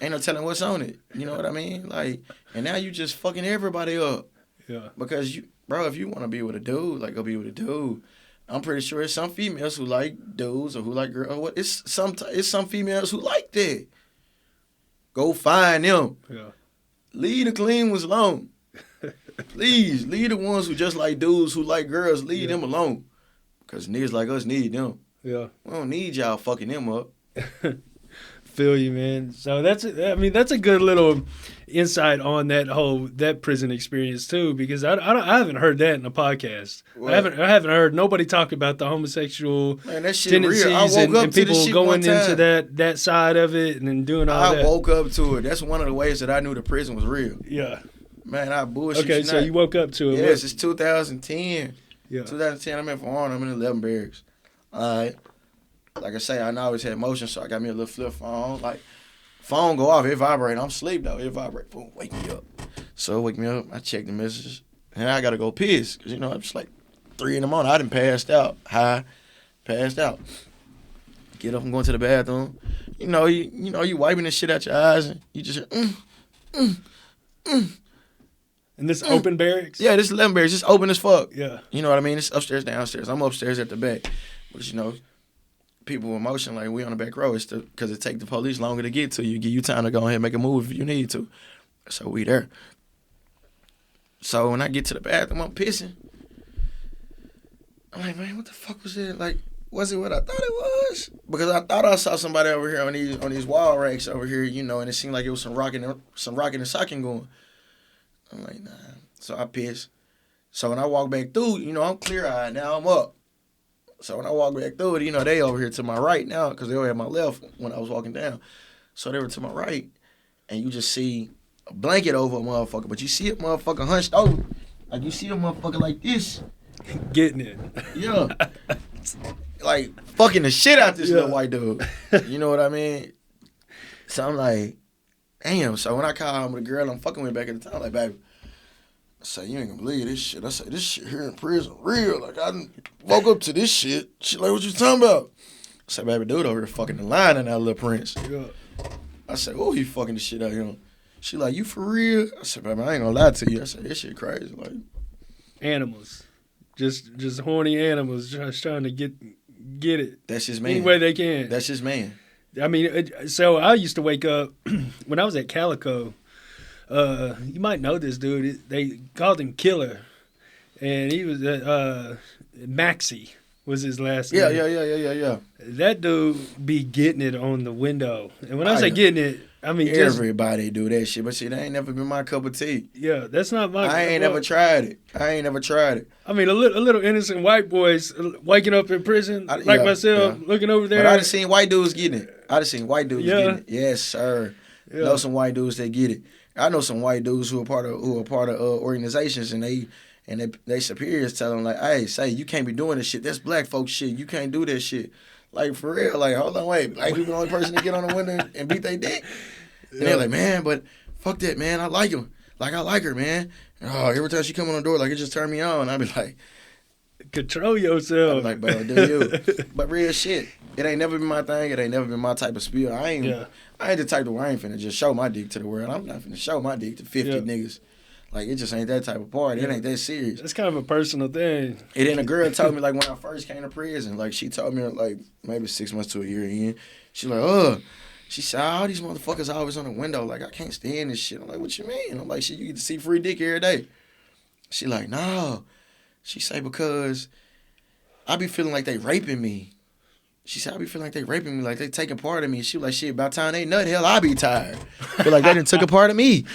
B: Ain't no telling what's on it. You know what I mean? Like, and now you just fucking everybody up.
A: Yeah.
B: Because you, bro, if you want to be with a dude, like go be with a dude. I'm pretty sure it's some females who like dudes or who like girls. Or what? It's some females who like that. Go find them.
A: Yeah.
B: Leave the clean ones alone. Please, leave the ones who just like dudes who like girls. Leave them alone. Because niggas like us need them.
A: Yeah.
B: We don't need y'all fucking them up.
A: Feel you, man. So that's a good little insight on that prison experience too, because I haven't heard that in a podcast.
B: What?
A: I haven't heard nobody talk about the homosexual
B: Man, that shit
A: tendencies
B: real. I woke up
A: and
B: to
A: people
B: this shit
A: going
B: one
A: into
B: time.
A: that side of it and then doing all that.
B: I woke up to it. That's one of the ways that I knew the prison was real.
A: Yeah.
B: Man, I bullshit
A: Okay,
B: you
A: so
B: not.
A: you woke up to it.
B: Yes, it's 2010.
A: Yeah.
B: 2010, I'm in Florida. I'm in 11 barracks. All right. Like I say, I always had motion, so I got me a little flip phone. Like, phone go off, it vibrate. I'm asleep, though. It vibrate. Boom, wake me up. So wake me up. I check the messages. And I got to go piss. Because, I'm just like 3 in the morning. I done passed out. Passed out. Get up and going to the bathroom. You wiping the shit out your eyes. And you just,
A: And this open barracks?
B: Yeah, this 11 barracks. Just open as fuck.
A: Yeah.
B: You know what I mean? It's upstairs, downstairs. I'm upstairs at the back. But, people with motion, like, we on the back row. It's because it take the police longer to get to you. Give you time to go ahead and make a move if you need to. So we there. So when I get to the bathroom, I'm pissing. I'm like, man, what the fuck was it? Like, was it what I thought it was? Because I thought I saw somebody over here on these wall racks over here, and it seemed like it was some rocking and socking going. I'm like, nah. So I pissed. So when I walk back through, I'm clear-eyed. Now I'm up. So when I walk back through it, they over here to my right now because they were at my left when I was walking down. So they were to my right, and you just see a blanket over a motherfucker, but you see a motherfucker hunched over. Like, you see a motherfucker like this.
A: Getting it.
B: Yeah. Like, fucking the shit out this little white dude. You know what I mean? So I'm like, damn. So when I call home with the girl I'm fucking with back at the time, I'm like, baby, I say, you ain't gonna believe this shit. I say, this shit here in prison real. Like, I done woke up to this shit. She like, what you talking about? I say, baby, dude over here fucking the line in that little prince.
A: Yeah.
B: I said, oh, he fucking the shit out of him. She like, you for real? I said, baby, I ain't gonna lie to you. I said, this shit crazy. Like,
A: Animals. Just horny animals just trying to get it.
B: that's his man.
A: Any way they can.
B: That's his man.
A: I mean, so I used to wake up when I was at Calico. You might know this dude. They called him Killer, and he was Maxie was his last name.
B: Yeah.
A: That dude be getting it on the window, and when I
B: Oh,
A: say
B: yeah.
A: getting it, I mean,
B: everybody do that shit, but shit, that ain't never been my cup of tea.
A: Yeah, that's not my.
B: I ain't never tried it.
A: I mean, a little innocent white boys waking up in prison myself, looking over there.
B: But I done seen white dudes getting it. Getting it. Yes, sir.
A: Yeah.
B: Know some white dudes that get it. I know some white dudes who are part of organizations, and they superiors tell them like, hey, say you can't be doing this shit. That's black folks shit. You can't do this shit. Like for real. Like hold on, wait. Black people the only person to get on the window and beat their dick. And they're like, man, but fuck that, man. I like him. Like I like her, man. And, every time she come on the door, like it just turned me on. I'd be like,
A: control yourself.
B: I'd be like, bro, do you? But real shit. It ain't never been my thing. It ain't never been my type of spiel. I ain't the type where I ain't finna just show my dick to the world. I'm not finna show my dick to 50 niggas. Like, it just ain't that type of party. It ain't that serious.
A: It's kind of a personal thing.
B: And then a girl told me, like, when I first came to prison, like, she told me, like, maybe 6 months to a year in, she like, she said, all these motherfuckers always on the window. Like, I can't stand this shit. I'm like, what you mean? I'm like, shit, you get to see free dick every day. She like, no. She say, because I be feeling like they raping me. She said, I be feeling like they raping me, like they taking part of me. She was like, shit, about time they nut, hell, I be tired. Feel like they done took a part of me.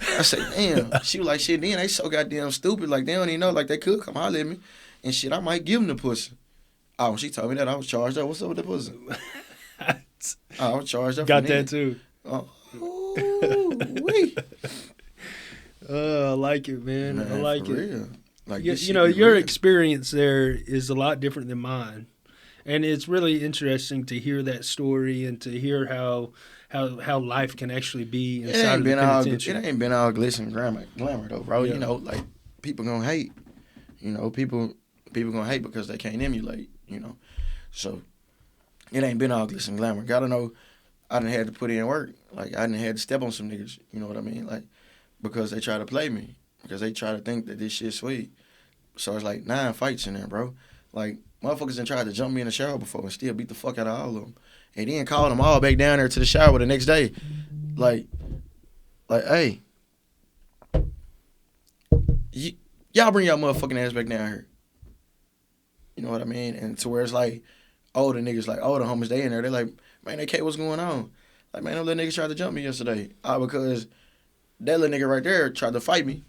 B: I said, damn. She was like, shit, then they so goddamn stupid. Like, they don't even know, like, they could come holler at me. And shit, I might give them the pussy. Oh, when she told me that, I was charged up. What's up with the pussy? I was charged up.
A: Got that, too.
B: Wee.
A: I like it, man. I like it.
B: Real. Like,
A: you know, your experience there is a lot different than mine. And it's really interesting to hear that story and to hear how life can actually be inside of the penitentiary.
B: It ain't been all glitz and glamour though, bro. Yeah. You know, like, people gonna hate. You know, people gonna hate because they can't emulate, you know. So, it ain't been all glitz and glamour. Gotta know, I done had to put in work. Like, I done had to step on some niggas, you know what I mean? Like, because they try to play me. Because they try to think that this shit's sweet. So, it's like 9 fights in there, bro. Like, motherfuckers done tried to jump me in the shower before and still beat the fuck out of all of them. And then called them all back down there to the shower the next day. Like, hey, y'all bring y'all motherfucking ass back down here. You know what I mean? And to where it's like, older niggas, like older homies, they in there, they like, man, AK, what's going on? Like, man, them little niggas tried to jump me yesterday. Because that little nigga right there tried to fight me.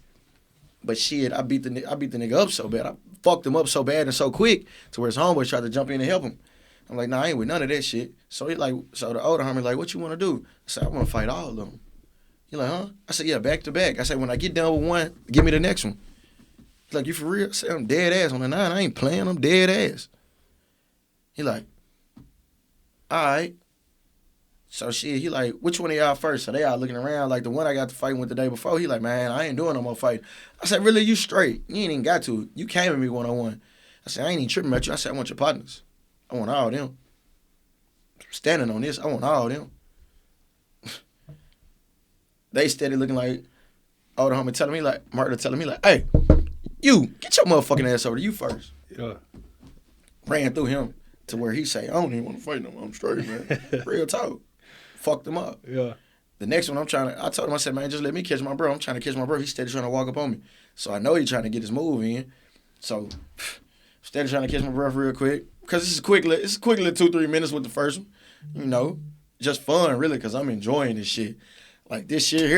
B: But shit, I beat the nigga up so bad. I fucked him up so bad and so quick to where his homeboys tried to jump in and help him. I'm like, nah, I ain't with none of that shit. So the older homie like, what you want to do? I said, I want to fight all of them. He like, huh? I said, yeah, back to back. I said, when I get done with one, give me the next one. He's like, you for real? I said, I'm dead ass on the 9. I ain't playing. I'm dead ass. He like, all right. So shit, he like, which one of y'all first? So they all looking around. Like, the one I got to fight with the day before, he like, man, I ain't doing no more fight. I said, really? You straight? You ain't even got to. You came at me one-on-one. I said, I ain't even tripping at you. I said, I want your partners. I want all of them. Standing on this, I want all of them. They steady looking like, older homie telling me like, murder telling me like, hey, you, get your motherfucking ass over to you first.
A: Yeah.
B: Ran through him to where he say, I don't even want to fight no more. I'm straight, man. Real talk. Fucked him up.
A: Yeah.
B: The next one I told him, I said, man, just let me catch my bro. I'm trying to catch my bro. He's steady trying to walk up on me. So I know he's trying to get his move in. So steady trying to catch my bro real quick. Because it's a quick little 2-3 minutes with the first one. You know, just fun, really, because I'm enjoying this shit. Like, this shit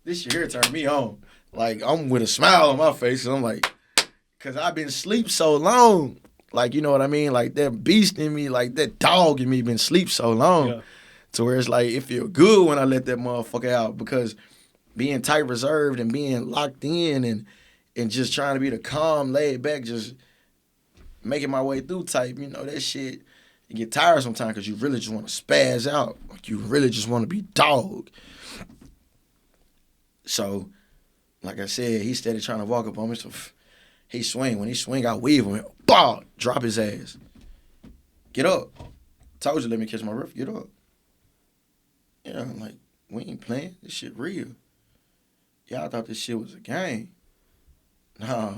B: here turned me on. Like, I'm with a smile on my face. And I'm like, because I've been asleep so long. Like, you know what I mean? Like, that beast in me, like, that dog in me been asleep so long. Yeah. To where it's like, it feel good when I let that motherfucker out. Because being tight reserved and being locked in and just trying to be the calm, laid back, just making my way through type, you know, that shit, you get tired sometimes because you really just want to spaz out. Like, you really just want to be dog. So, like I said, he steady trying to walk up on me. So he swing. When he swing, I weave him. Bah! Drop his ass. Get up. Told you, let me catch my breath. Get up. Yeah, I'm like, we ain't playing. This shit real. Y'all thought this shit was a game. Nah.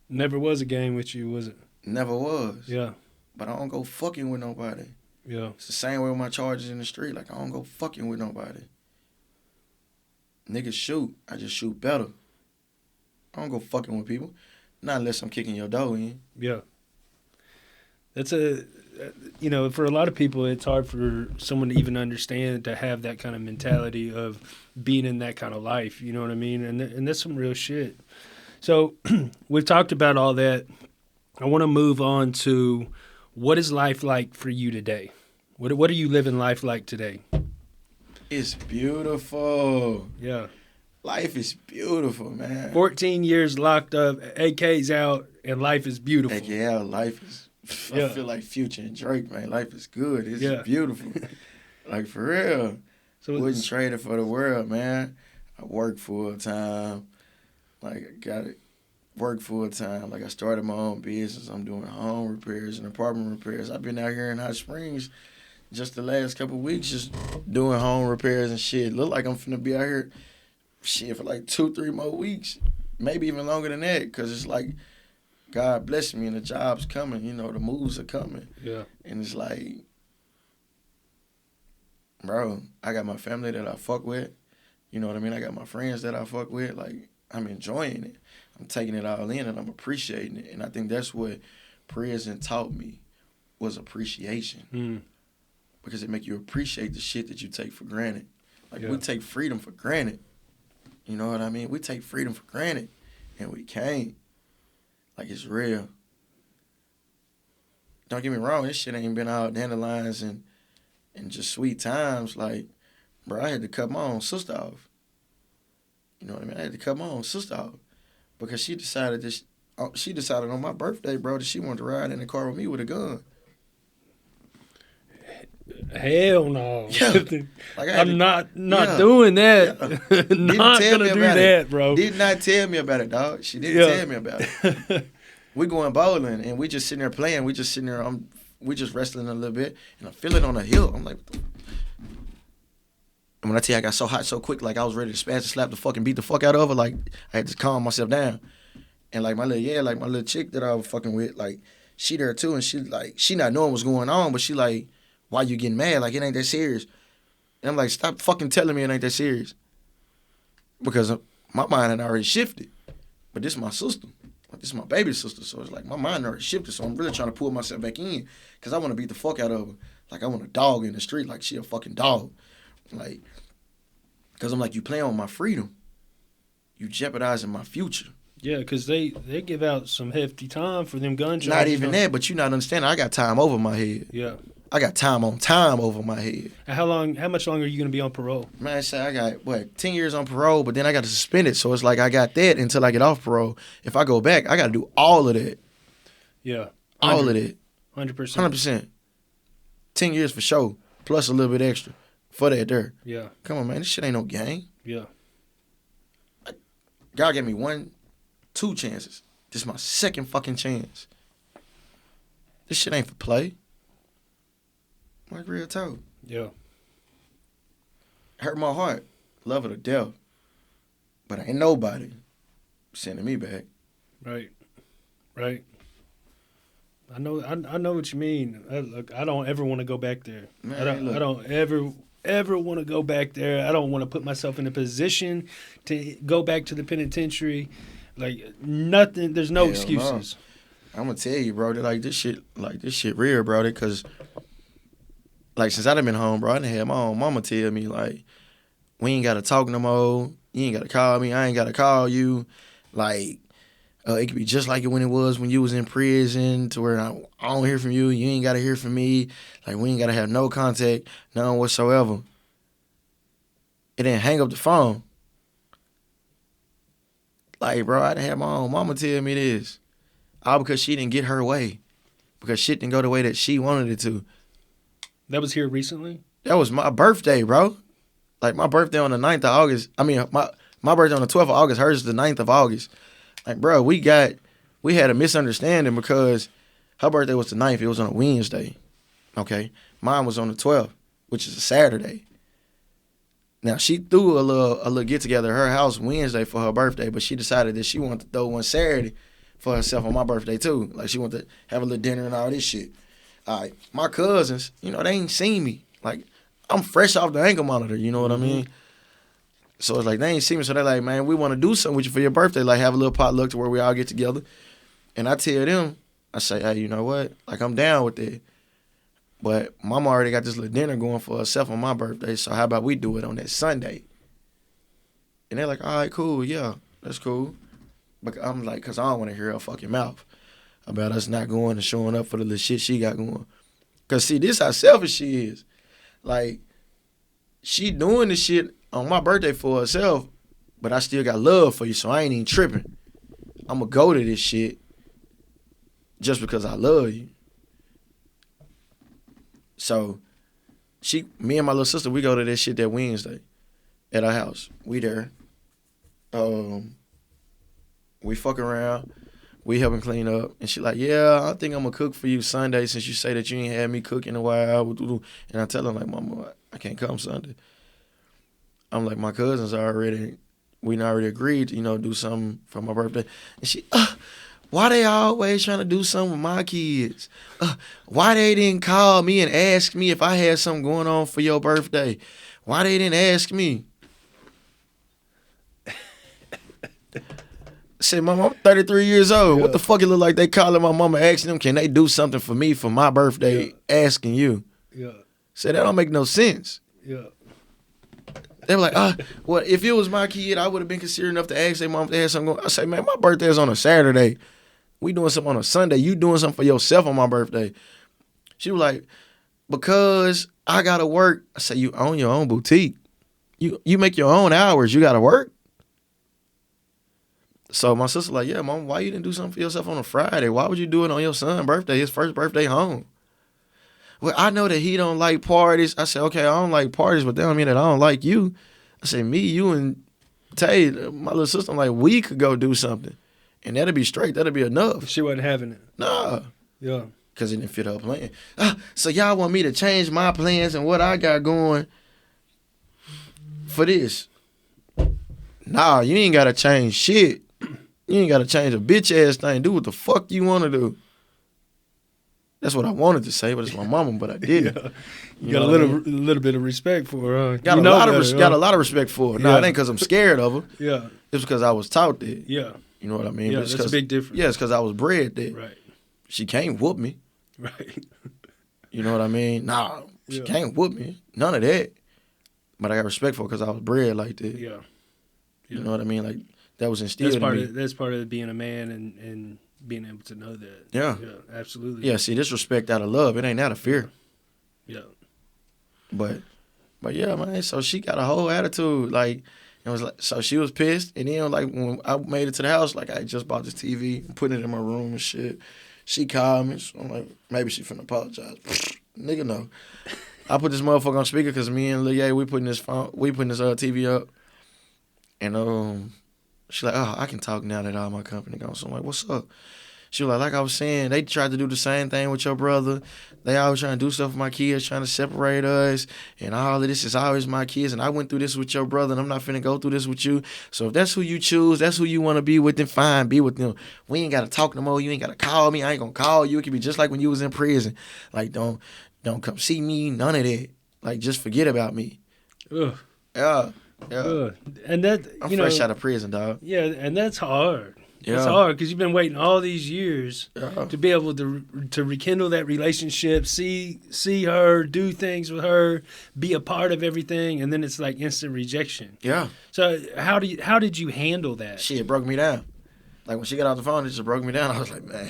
A: Never was a game with you, was it?
B: Never was.
A: Yeah.
B: But I don't go fucking with nobody.
A: Yeah.
B: It's the same way with my charges in the street. Like, I don't go fucking with nobody. Niggas shoot. I just shoot better. I don't go fucking with people. Not unless I'm kicking your dough in.
A: Yeah. you know, for a lot of people, it's hard for someone to even understand, to have that kind of mentality of being in that kind of life. You know what I mean? And that's some real shit. So we've talked about all that. I want to move on to, what is life like for you today? What are you living life like today?
B: It's beautiful.
A: Yeah.
B: Life is beautiful, man.
A: 14 years locked up, AK's out, and life is beautiful.
B: Yeah, life is, I feel like Future and Drake, man. Life is good. It's beautiful. Like, for real.
A: So
B: Wouldn't trade it for the world, man. I work full time. Like, I got to work full time. Like, I started my own business. I'm doing home repairs and apartment repairs. I've been out here in Hot Springs just the last couple of weeks just doing home repairs and shit. Look like I'm finna be out here, shit, for like 2-3 more weeks. Maybe even longer than that, because it's like, God bless me and the job's coming. You know, the moves are coming.
A: Yeah.
B: And it's like, bro, I got my family that I fuck with. You know what I mean? I got my friends that I fuck with. Like, I'm enjoying it. I'm taking it all in and I'm appreciating it. And I think that's what prison taught me, was appreciation. Because it make you appreciate the shit that you take for granted. Like, we take freedom for granted. You know what I mean? We take freedom for granted. And we can't. Like, it's real. Don't get me wrong, this shit ain't been all dandelions and just sweet times. Like, bro, I had to cut my own sister off. You know what I mean? I had to cut my own sister off. Because she decided on my birthday, bro, that she wanted to ride in the car with me with a gun.
A: Hell no.
B: Yeah. Like,
A: I'm not doing that.
B: Yeah.
A: Not gonna do that, bro.
B: Did not tell me about it, dog. She didn't tell me about it. We going bowling and we just sitting there playing. We just sitting there, we just wrestling a little bit, and I feel it on the hill. I'm like, and when I tell you I got so hot so quick, like I was ready to spaz and slap the fucking beat the fuck out of her, like I had to calm myself down. And like my little chick that I was fucking with, like she there too, and she not knowing what's going on, but she like, why you getting mad? Like, it ain't that serious. And I'm like, stop fucking telling me it ain't that serious. Because my mind had already shifted. But this is my sister. Like, this is my baby sister. So it's like my mind already shifted. So I'm really trying to pull myself back in. Because I want to beat the fuck out of her. Like, I want a dog in the street. Like, she a fucking dog. Like, because I'm like, you playing with my freedom. You jeopardizing my future.
A: Yeah, because they give out some hefty time for them gun charges.
B: Not even that, but you not understanding. I got time over my head.
A: Yeah.
B: I got time on time over my head.
A: How much longer are you going to be on parole?
B: Man, I say I got, 10 years on parole, but then I got to suspend it. So it's like I got that until I get off parole. If I go back, I got to do all of that.
A: Yeah.
B: All of that.
A: 100%.
B: 100%. 10 years for sure, plus a little bit extra for that there.
A: Yeah.
B: Come on, man. This shit ain't no game.
A: Yeah.
B: God gave me 2 chances. This is my second fucking chance. This shit ain't for play. Like, real talk.
A: Yeah.
B: Hurt my heart. Love her to death. But ain't nobody sending me back.
A: Right. Right. I know what you mean. I don't ever want to go back there.
B: Man,
A: I don't ever want to go back there. I don't want to put myself in a position to go back to the penitentiary. Like, nothing. There's no excuses.
B: No. I'm gonna tell you, bro. That this shit real, bro. Because like, since I done been home, bro, I done had my own mama tell me, like, we ain't gotta talk no more. You ain't gotta call me. I ain't gotta call you. Like, it could be just like it when it was when you was in prison, to where I don't hear from you. You ain't gotta hear from me. Like, we ain't gotta have no contact, none whatsoever. It didn't hang up the phone. Like, bro, I done had my own mama tell me this. All because she didn't get her way. Because shit didn't go the way that she wanted it to.
A: That was here recently?
B: That was my birthday, bro. Like, my birthday on the 9th of August. I mean, my birthday on the 12th of August. Hers is the 9th of August. Like, bro, we had a misunderstanding because her birthday was the 9th. It was on a Wednesday. Okay? Mine was on the 12th, which is a Saturday. Now, she threw a little get-together at her house Wednesday for her birthday, but she decided that she wanted to throw one Saturday for herself on my birthday, too. Like, she wanted to have a little dinner and all this shit. All right, my cousins, they ain't seen me. Like, I'm fresh off the ankle monitor, you know what I mean? So it's like, they ain't seen me, so they're like, man, we want to do something with you for your birthday, like have a little potluck to where we all get together. And I tell them, I say, hey, you know what? Like, I'm down with that. But mama already got this little dinner going for herself on my birthday, so how about we do it on that Sunday? And they're like, all right, cool, yeah, that's cool. But I'm like, because I don't want to hear her fucking mouth about us not going and showing up for the little shit she got going. Because, see, this how selfish she is. Like, she doing the shit on my birthday for herself, but I still got love for you, so I ain't even tripping. I'm going to go to this shit just because I love you. So, me and my little sister, we go to this shit that Wednesday at our house. We there. We fuck around. We helping clean up. And she like, yeah, I think I'm going to cook for you Sunday since you say that you ain't had me cook in a while. And I tell her, like, Mama, I can't come Sunday. I'm like, my cousins we already agreed to, do something for my birthday. And she, why they always trying to do something with my kids? Why they didn't call me and ask me if I had something going on for your birthday? Why they didn't ask me? I said, Mama, I'm 33 years old. Yeah. What the fuck it look like they calling my mama asking them, can they do something for me for my birthday, asking you?
A: Yeah.
B: Said, that don't make no sense.
A: Yeah.
B: They were like, well, if it was my kid, I would have been considerate enough to ask their mom if they had something going on. I say, man, my birthday is on a Saturday. We doing something on a Sunday. You doing something for yourself on my birthday. She was like, because I got to work. I say, you own your own boutique. You make your own hours. You got to work. So my sister like, yeah, Mom, why you didn't do something for yourself on a Friday? Why would you do it on your son's birthday, his first birthday home? Well, I know that he don't like parties. I said, okay, I don't like parties, but that don't mean that I don't like you. I said, me, you, and Tay, my little sister, I'm like, we could go do something. And that'll be straight. That'll be enough.
A: She wasn't having it.
B: Nah.
A: Yeah.
B: Because it didn't fit her plan. So y'all want me to change my plans and what I got going for this? Nah, you ain't got to change shit. You ain't got to change a bitch-ass thing. Do what the fuck you want to do. That's what I wanted to say, but it's my mama, but I didn't.
A: Yeah. You got a little bit of respect for her.
B: Got a lot of respect for her. Nah, it ain't because I'm scared of her.
A: Yeah.
B: It's because I was taught that.
A: Yeah.
B: You know what I mean?
A: Yeah, that's a big difference.
B: Yeah, it's because I was bred that.
A: Right.
B: She can't whoop me.
A: Right.
B: You know what I mean? Nah, she can't whoop me. None of that. But I got respect for her because I was bred like that.
A: Yeah.
B: You know what I mean? Like, that was instilled in me.
A: That's part of being a man and being able to know that.
B: Yeah.
A: Yeah, absolutely.
B: Yeah, see, this respect out of love. It ain't out of fear.
A: Yeah.
B: But yeah, man, so she got a whole attitude. Like, it was like, so she was pissed. And then, like, when I made it to the house, like, I just bought this TV and put it in my room and shit. She called me. So I'm like, maybe she finna apologize. Nigga, no. I put this motherfucker on speaker because me and Lil Ye, we putting this TV up. And, she like, I can talk now that all my company gone. So I'm like, what's up? She was like I was saying, they tried to do the same thing with your brother. They always trying to do stuff with my kids, trying to separate us. And all of this is always my kids. And I went through this with your brother, and I'm not finna go through this with you. So if that's who you choose, that's who you want to be with, then fine, be with them. We ain't got to talk no more. You ain't got to call me. I ain't going to call you. It could be just like when you was in prison. Like, don't come see me, none of that. Like, just forget about me.
A: Ugh.
B: Yeah. Yeah.
A: And that,
B: I'm fresh out of prison, dog.
A: Yeah, and that's hard.
B: Yeah.
A: It's hard because you've been waiting all these years to be able to rekindle that relationship, see her, do things with her, be a part of everything, and then it's like instant rejection.
B: Yeah.
A: So how did you handle that?
B: Shit, it broke me down. Like, when she got off the phone, it just broke me down. I was like, man,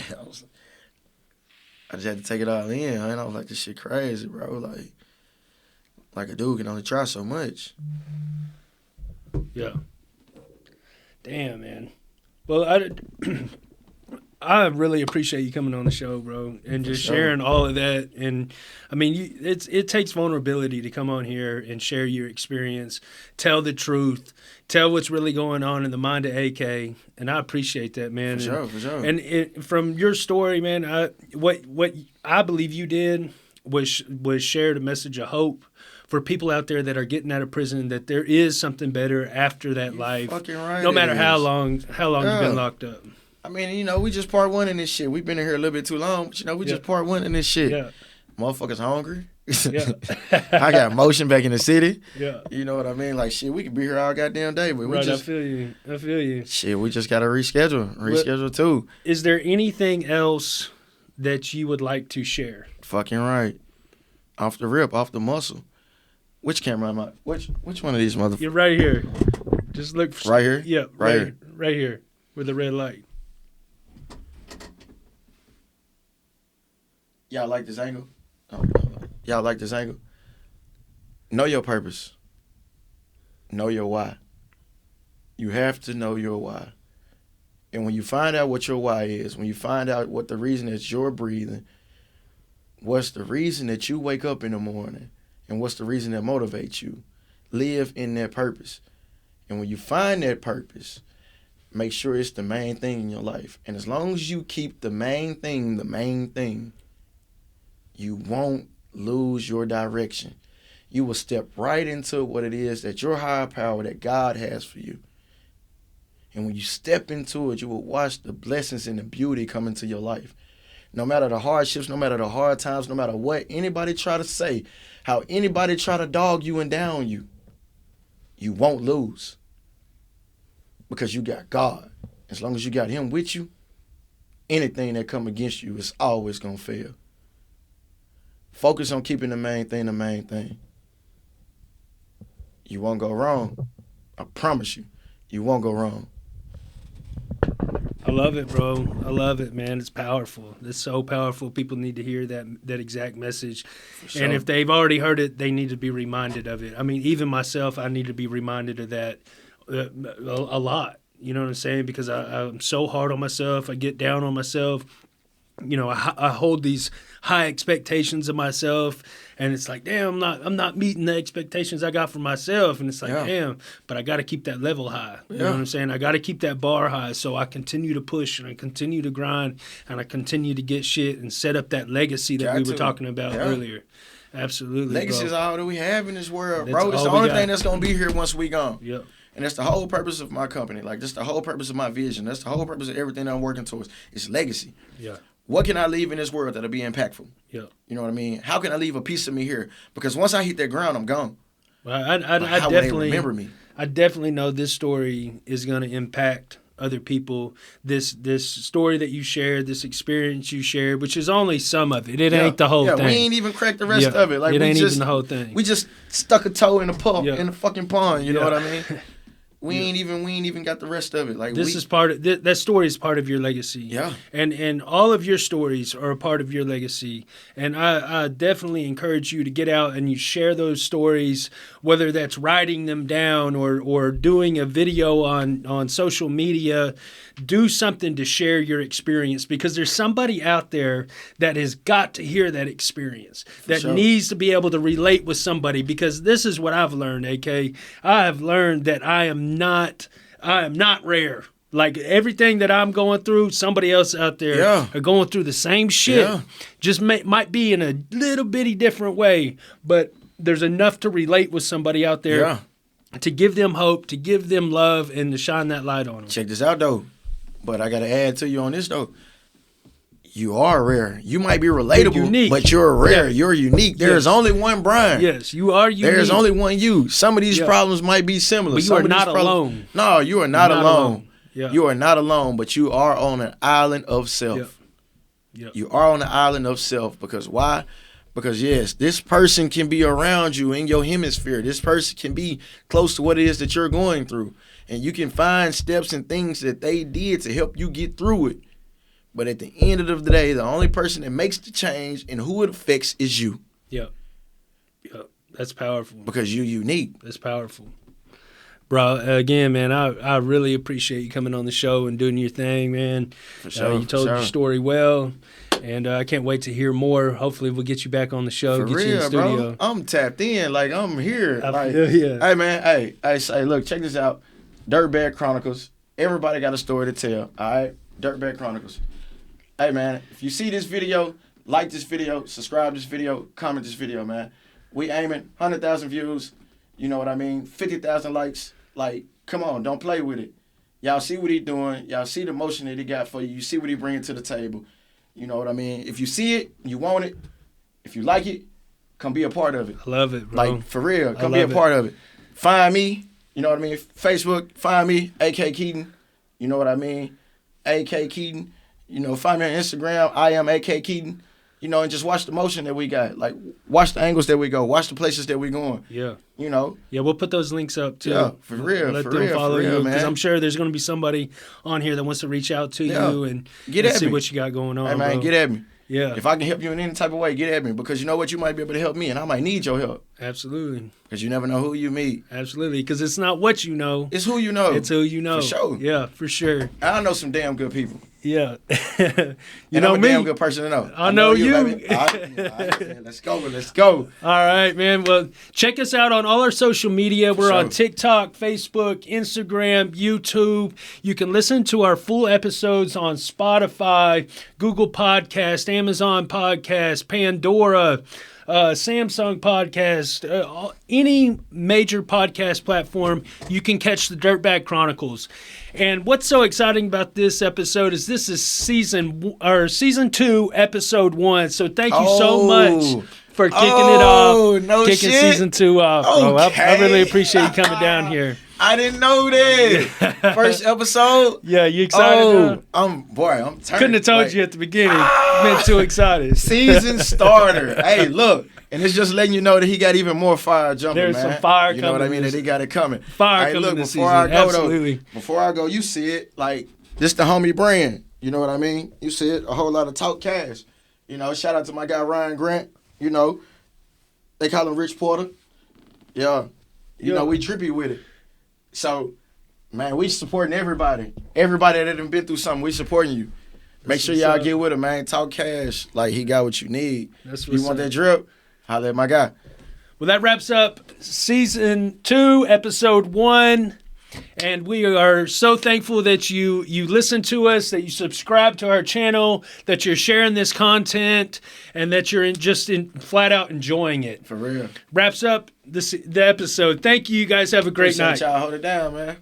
B: I just had to take it all in, and I was like, this shit crazy, bro. Like a dude can only try so much.
A: Yeah. Damn, man. Well, I really appreciate you coming on the show, bro, and just sharing all of that. And I mean, it takes vulnerability to come on here and share your experience, tell the truth, tell what's really going on in the mind of AK. And I appreciate that, man.
B: For sure.
A: And from your story, man, what I believe you did was share the message of hope for people out there that are getting out of prison, that there is something better after that life.
B: Fucking right.
A: No matter how long you've been locked up.
B: I mean, we just part one in this shit. We've been in here a little bit too long, but we just part one in this shit. Yeah. Motherfuckers hungry. Yeah. I got motion back in the city.
A: Yeah.
B: You know what I mean? Like, shit, we could be here all goddamn day, but we just...
A: I feel you.
B: Shit, we just got to reschedule too.
A: Is there anything else that you would like to share?
B: Fucking right. off the rip, off the muscle. Which camera am I? Which one of these motherfuckers?
A: You're right here. Just look.
B: Right here?
A: Yeah,
B: Right here.
A: Right here with the red light.
B: Y'all like this angle? Oh, y'all like this angle? Know your purpose. Know your why. You have to know your why. And when you find out what your why is, when you find out what the reason that you're breathing, what's the reason that you wake up in the morning, and what's the reason that motivates you, live in that purpose. And when you find that purpose, make sure it's the main thing in your life. And as long as you keep the main thing, you won't lose your direction. You will step right into what it is that your higher power, that God has for you. And when you step into it, you will watch the blessings and the beauty come into your life. No matter the hardships, no matter the hard times, no matter what anybody try to say, how anybody try to dog you and down you, you won't lose. Because you got God. As long as you got him with you, anything that come against you is always going to fail. Focus on keeping the main thing. You won't go wrong. I promise you, you won't go wrong.
A: I love it, bro. I love it, man. It's powerful. It's so powerful. People need to hear that exact message. Sure. And if they've already heard it, they need to be reminded of it. I mean, even myself, I need to be reminded of that a lot. You know what I'm saying? Because I'm so hard on myself. I get down on myself. You know, I hold these high expectations of myself, and it's like, damn, I'm not meeting the expectations I got for myself, and it's like, damn, but I got to keep that level high. You know what I'm saying? I got to keep that bar high, so I continue to push and I continue to grind and I continue to get shit and set up that legacy that we were talking about earlier. Absolutely,
B: legacy is all that we have in this world, bro. It's the only thing that's gonna be here once we gone.
A: Yep.
B: And that's the whole purpose of my company. Like, that's the whole purpose of my vision. That's the whole purpose of everything that I'm working towards. It's legacy.
A: Yeah.
B: What can I leave in this world that'll be impactful?
A: Yeah.
B: You know what I mean? How can I leave a piece of me here? Because once I hit that ground, I'm gone.
A: Well, I
B: how
A: definitely
B: will they remember me?
A: I definitely know this story is going to impact other people. This story that you shared, this experience you shared, which is only some of it. It ain't the whole thing.
B: We ain't even cracked the rest of it. Like,
A: it ain't
B: even
A: the whole thing.
B: We just stuck a toe in the fucking pond. You know what I mean? We ain't even got the rest of it. Like,
A: this is part of that story is part of your legacy.
B: Yeah.
A: And all of your stories are a part of your legacy. And I definitely encourage you to get out and you share those stories, whether that's writing them down or doing a video on social media. Do something to share your experience, because there's somebody out there that has got to hear that experience, that needs to be able to relate with somebody, because this is what I've learned, AK. I have learned that I am not rare. Like, everything that I'm going through, somebody else out there are going through the same shit. Yeah. Just might be in a little bitty different way, but there's enough to relate with somebody out there to give them hope, to give them love, and to shine that light on them.
B: Check this out, though. But I got to add to you on this, though. You are rare. You might be relatable, but you're rare. Yeah. You're unique. There's only one Brian.
A: Yes, you are unique.
B: There's only one you. Some of these problems might be similar.
A: But you are not alone.
B: No, you are not alone. Yeah. You are not alone, but you are on an island of self. Yep. You are on an island of self. Because why? Because, yes, this person can be around you in your hemisphere. This person can be close to what it is that you're going through. And you can find steps and things that they did to help you get through it. But at the end of the day, the only person that makes the change and who it affects is you.
A: Yep. That's powerful.
B: Because you're unique.
A: That's powerful. Bro, again, man, I really appreciate you coming on the show and doing your thing, man.
B: For sure.
A: You told your story well. And I can't wait to hear more. Hopefully, we'll get you back on the show.
B: For
A: get
B: real,
A: you in the studio.
B: Bro. I'm tapped in. Like, I'm here.
A: Yeah.
B: Hey, man. Hey, look, check this out. Dirtbag Chronicles. Everybody got a story to tell. All right? Dirtbag Chronicles. Hey, man, if you see this video, like this video, subscribe to this video, comment this video, man. We aiming 100,000 views. You know what I mean? 50,000 likes. Like, come on, don't play with it. Y'all see what he doing. Y'all see the motion that he got for you. You see what he bringing to the table. You know what I mean? If you see it, you want it. If you like it, come be a part of it.
A: I love it, bro.
B: Like, for real, come be a part of it. Find me. You know what I mean? Facebook, find me, AK Keaton. You know what I mean? AK Keaton. You know, find me on Instagram. I am AK Keaton. You know, and just watch the motion that we got. Like, watch the angles that we go. Watch the places that we going.
A: Yeah.
B: You know?
A: Yeah, we'll put those links up, too.
B: Yeah, for real,
A: Let
B: for
A: them
B: real,
A: follow
B: for real,
A: you,
B: man.
A: because I'm sure there's going to be somebody on here that wants to reach out to you and see what you got going on,
B: Hey, man,
A: bro.
B: get at me.
A: Yeah.
B: If I can help you in any type of way, get at me. Because you know what? You might be able to help me, and I might need your help.
A: Absolutely.
B: Because you never know who you meet.
A: Absolutely, because it's not what you know.
B: It's who you know.
A: It's who you know.
B: For sure.
A: Yeah, for sure.
B: I know some damn good people.
A: Yeah.
B: You know I'm a
A: me.
B: damn good person to know.
A: I know you.
B: Baby. All right, let's go. Let's go.
A: All right, man. Well, check us out on all our social media. We're on TikTok, Facebook, Instagram, YouTube. You can listen to our full episodes on Spotify, Google Podcast, Amazon Podcast, Pandora, Samsung Podcast, any major podcast platform. You can catch the Dirtbag Chronicles. And what's so exciting about this episode is this is season 2, episode 1. So thank you so much for kicking it off, kicking
B: shit.
A: season 2 off.
B: Okay.
A: I really appreciate you coming down here.
B: I didn't know that. First episode.
A: Yeah, you excited?
B: I'm turned.
A: Couldn't have told you at the beginning. Been too excited.
B: Season starter. Hey, look. And it's just letting you know that he got even more fire jumping,
A: There's
B: man.
A: some fire coming.
B: You know what I mean? That he got it coming.
A: Fire
B: hey,
A: coming
B: look,
A: this
B: before
A: season.
B: I go,
A: Absolutely.
B: Before I go, you see it. Like, this the homie brand. You know what I mean? You see it. A whole lot of talk cash. You know, shout out to my guy Ryan Grant. You know, they call him Rich Porter. Yeah. You know, we trippy with it. So, man, we supporting everybody. Everybody that done been through something, we supporting you. Make sure y'all get with him, man. Talk cash. Like, he got what you need.
A: That's
B: you want that drip? Holla at my guy.
A: Well, that wraps up season 2, episode 1. And we are so thankful that you listen to us, that you subscribe to our channel, that you're sharing this content, and that you're flat out enjoying it.
B: For real.
A: Wraps up the episode. Thank you. You guys have a great night.
B: Y'all hold it down, man.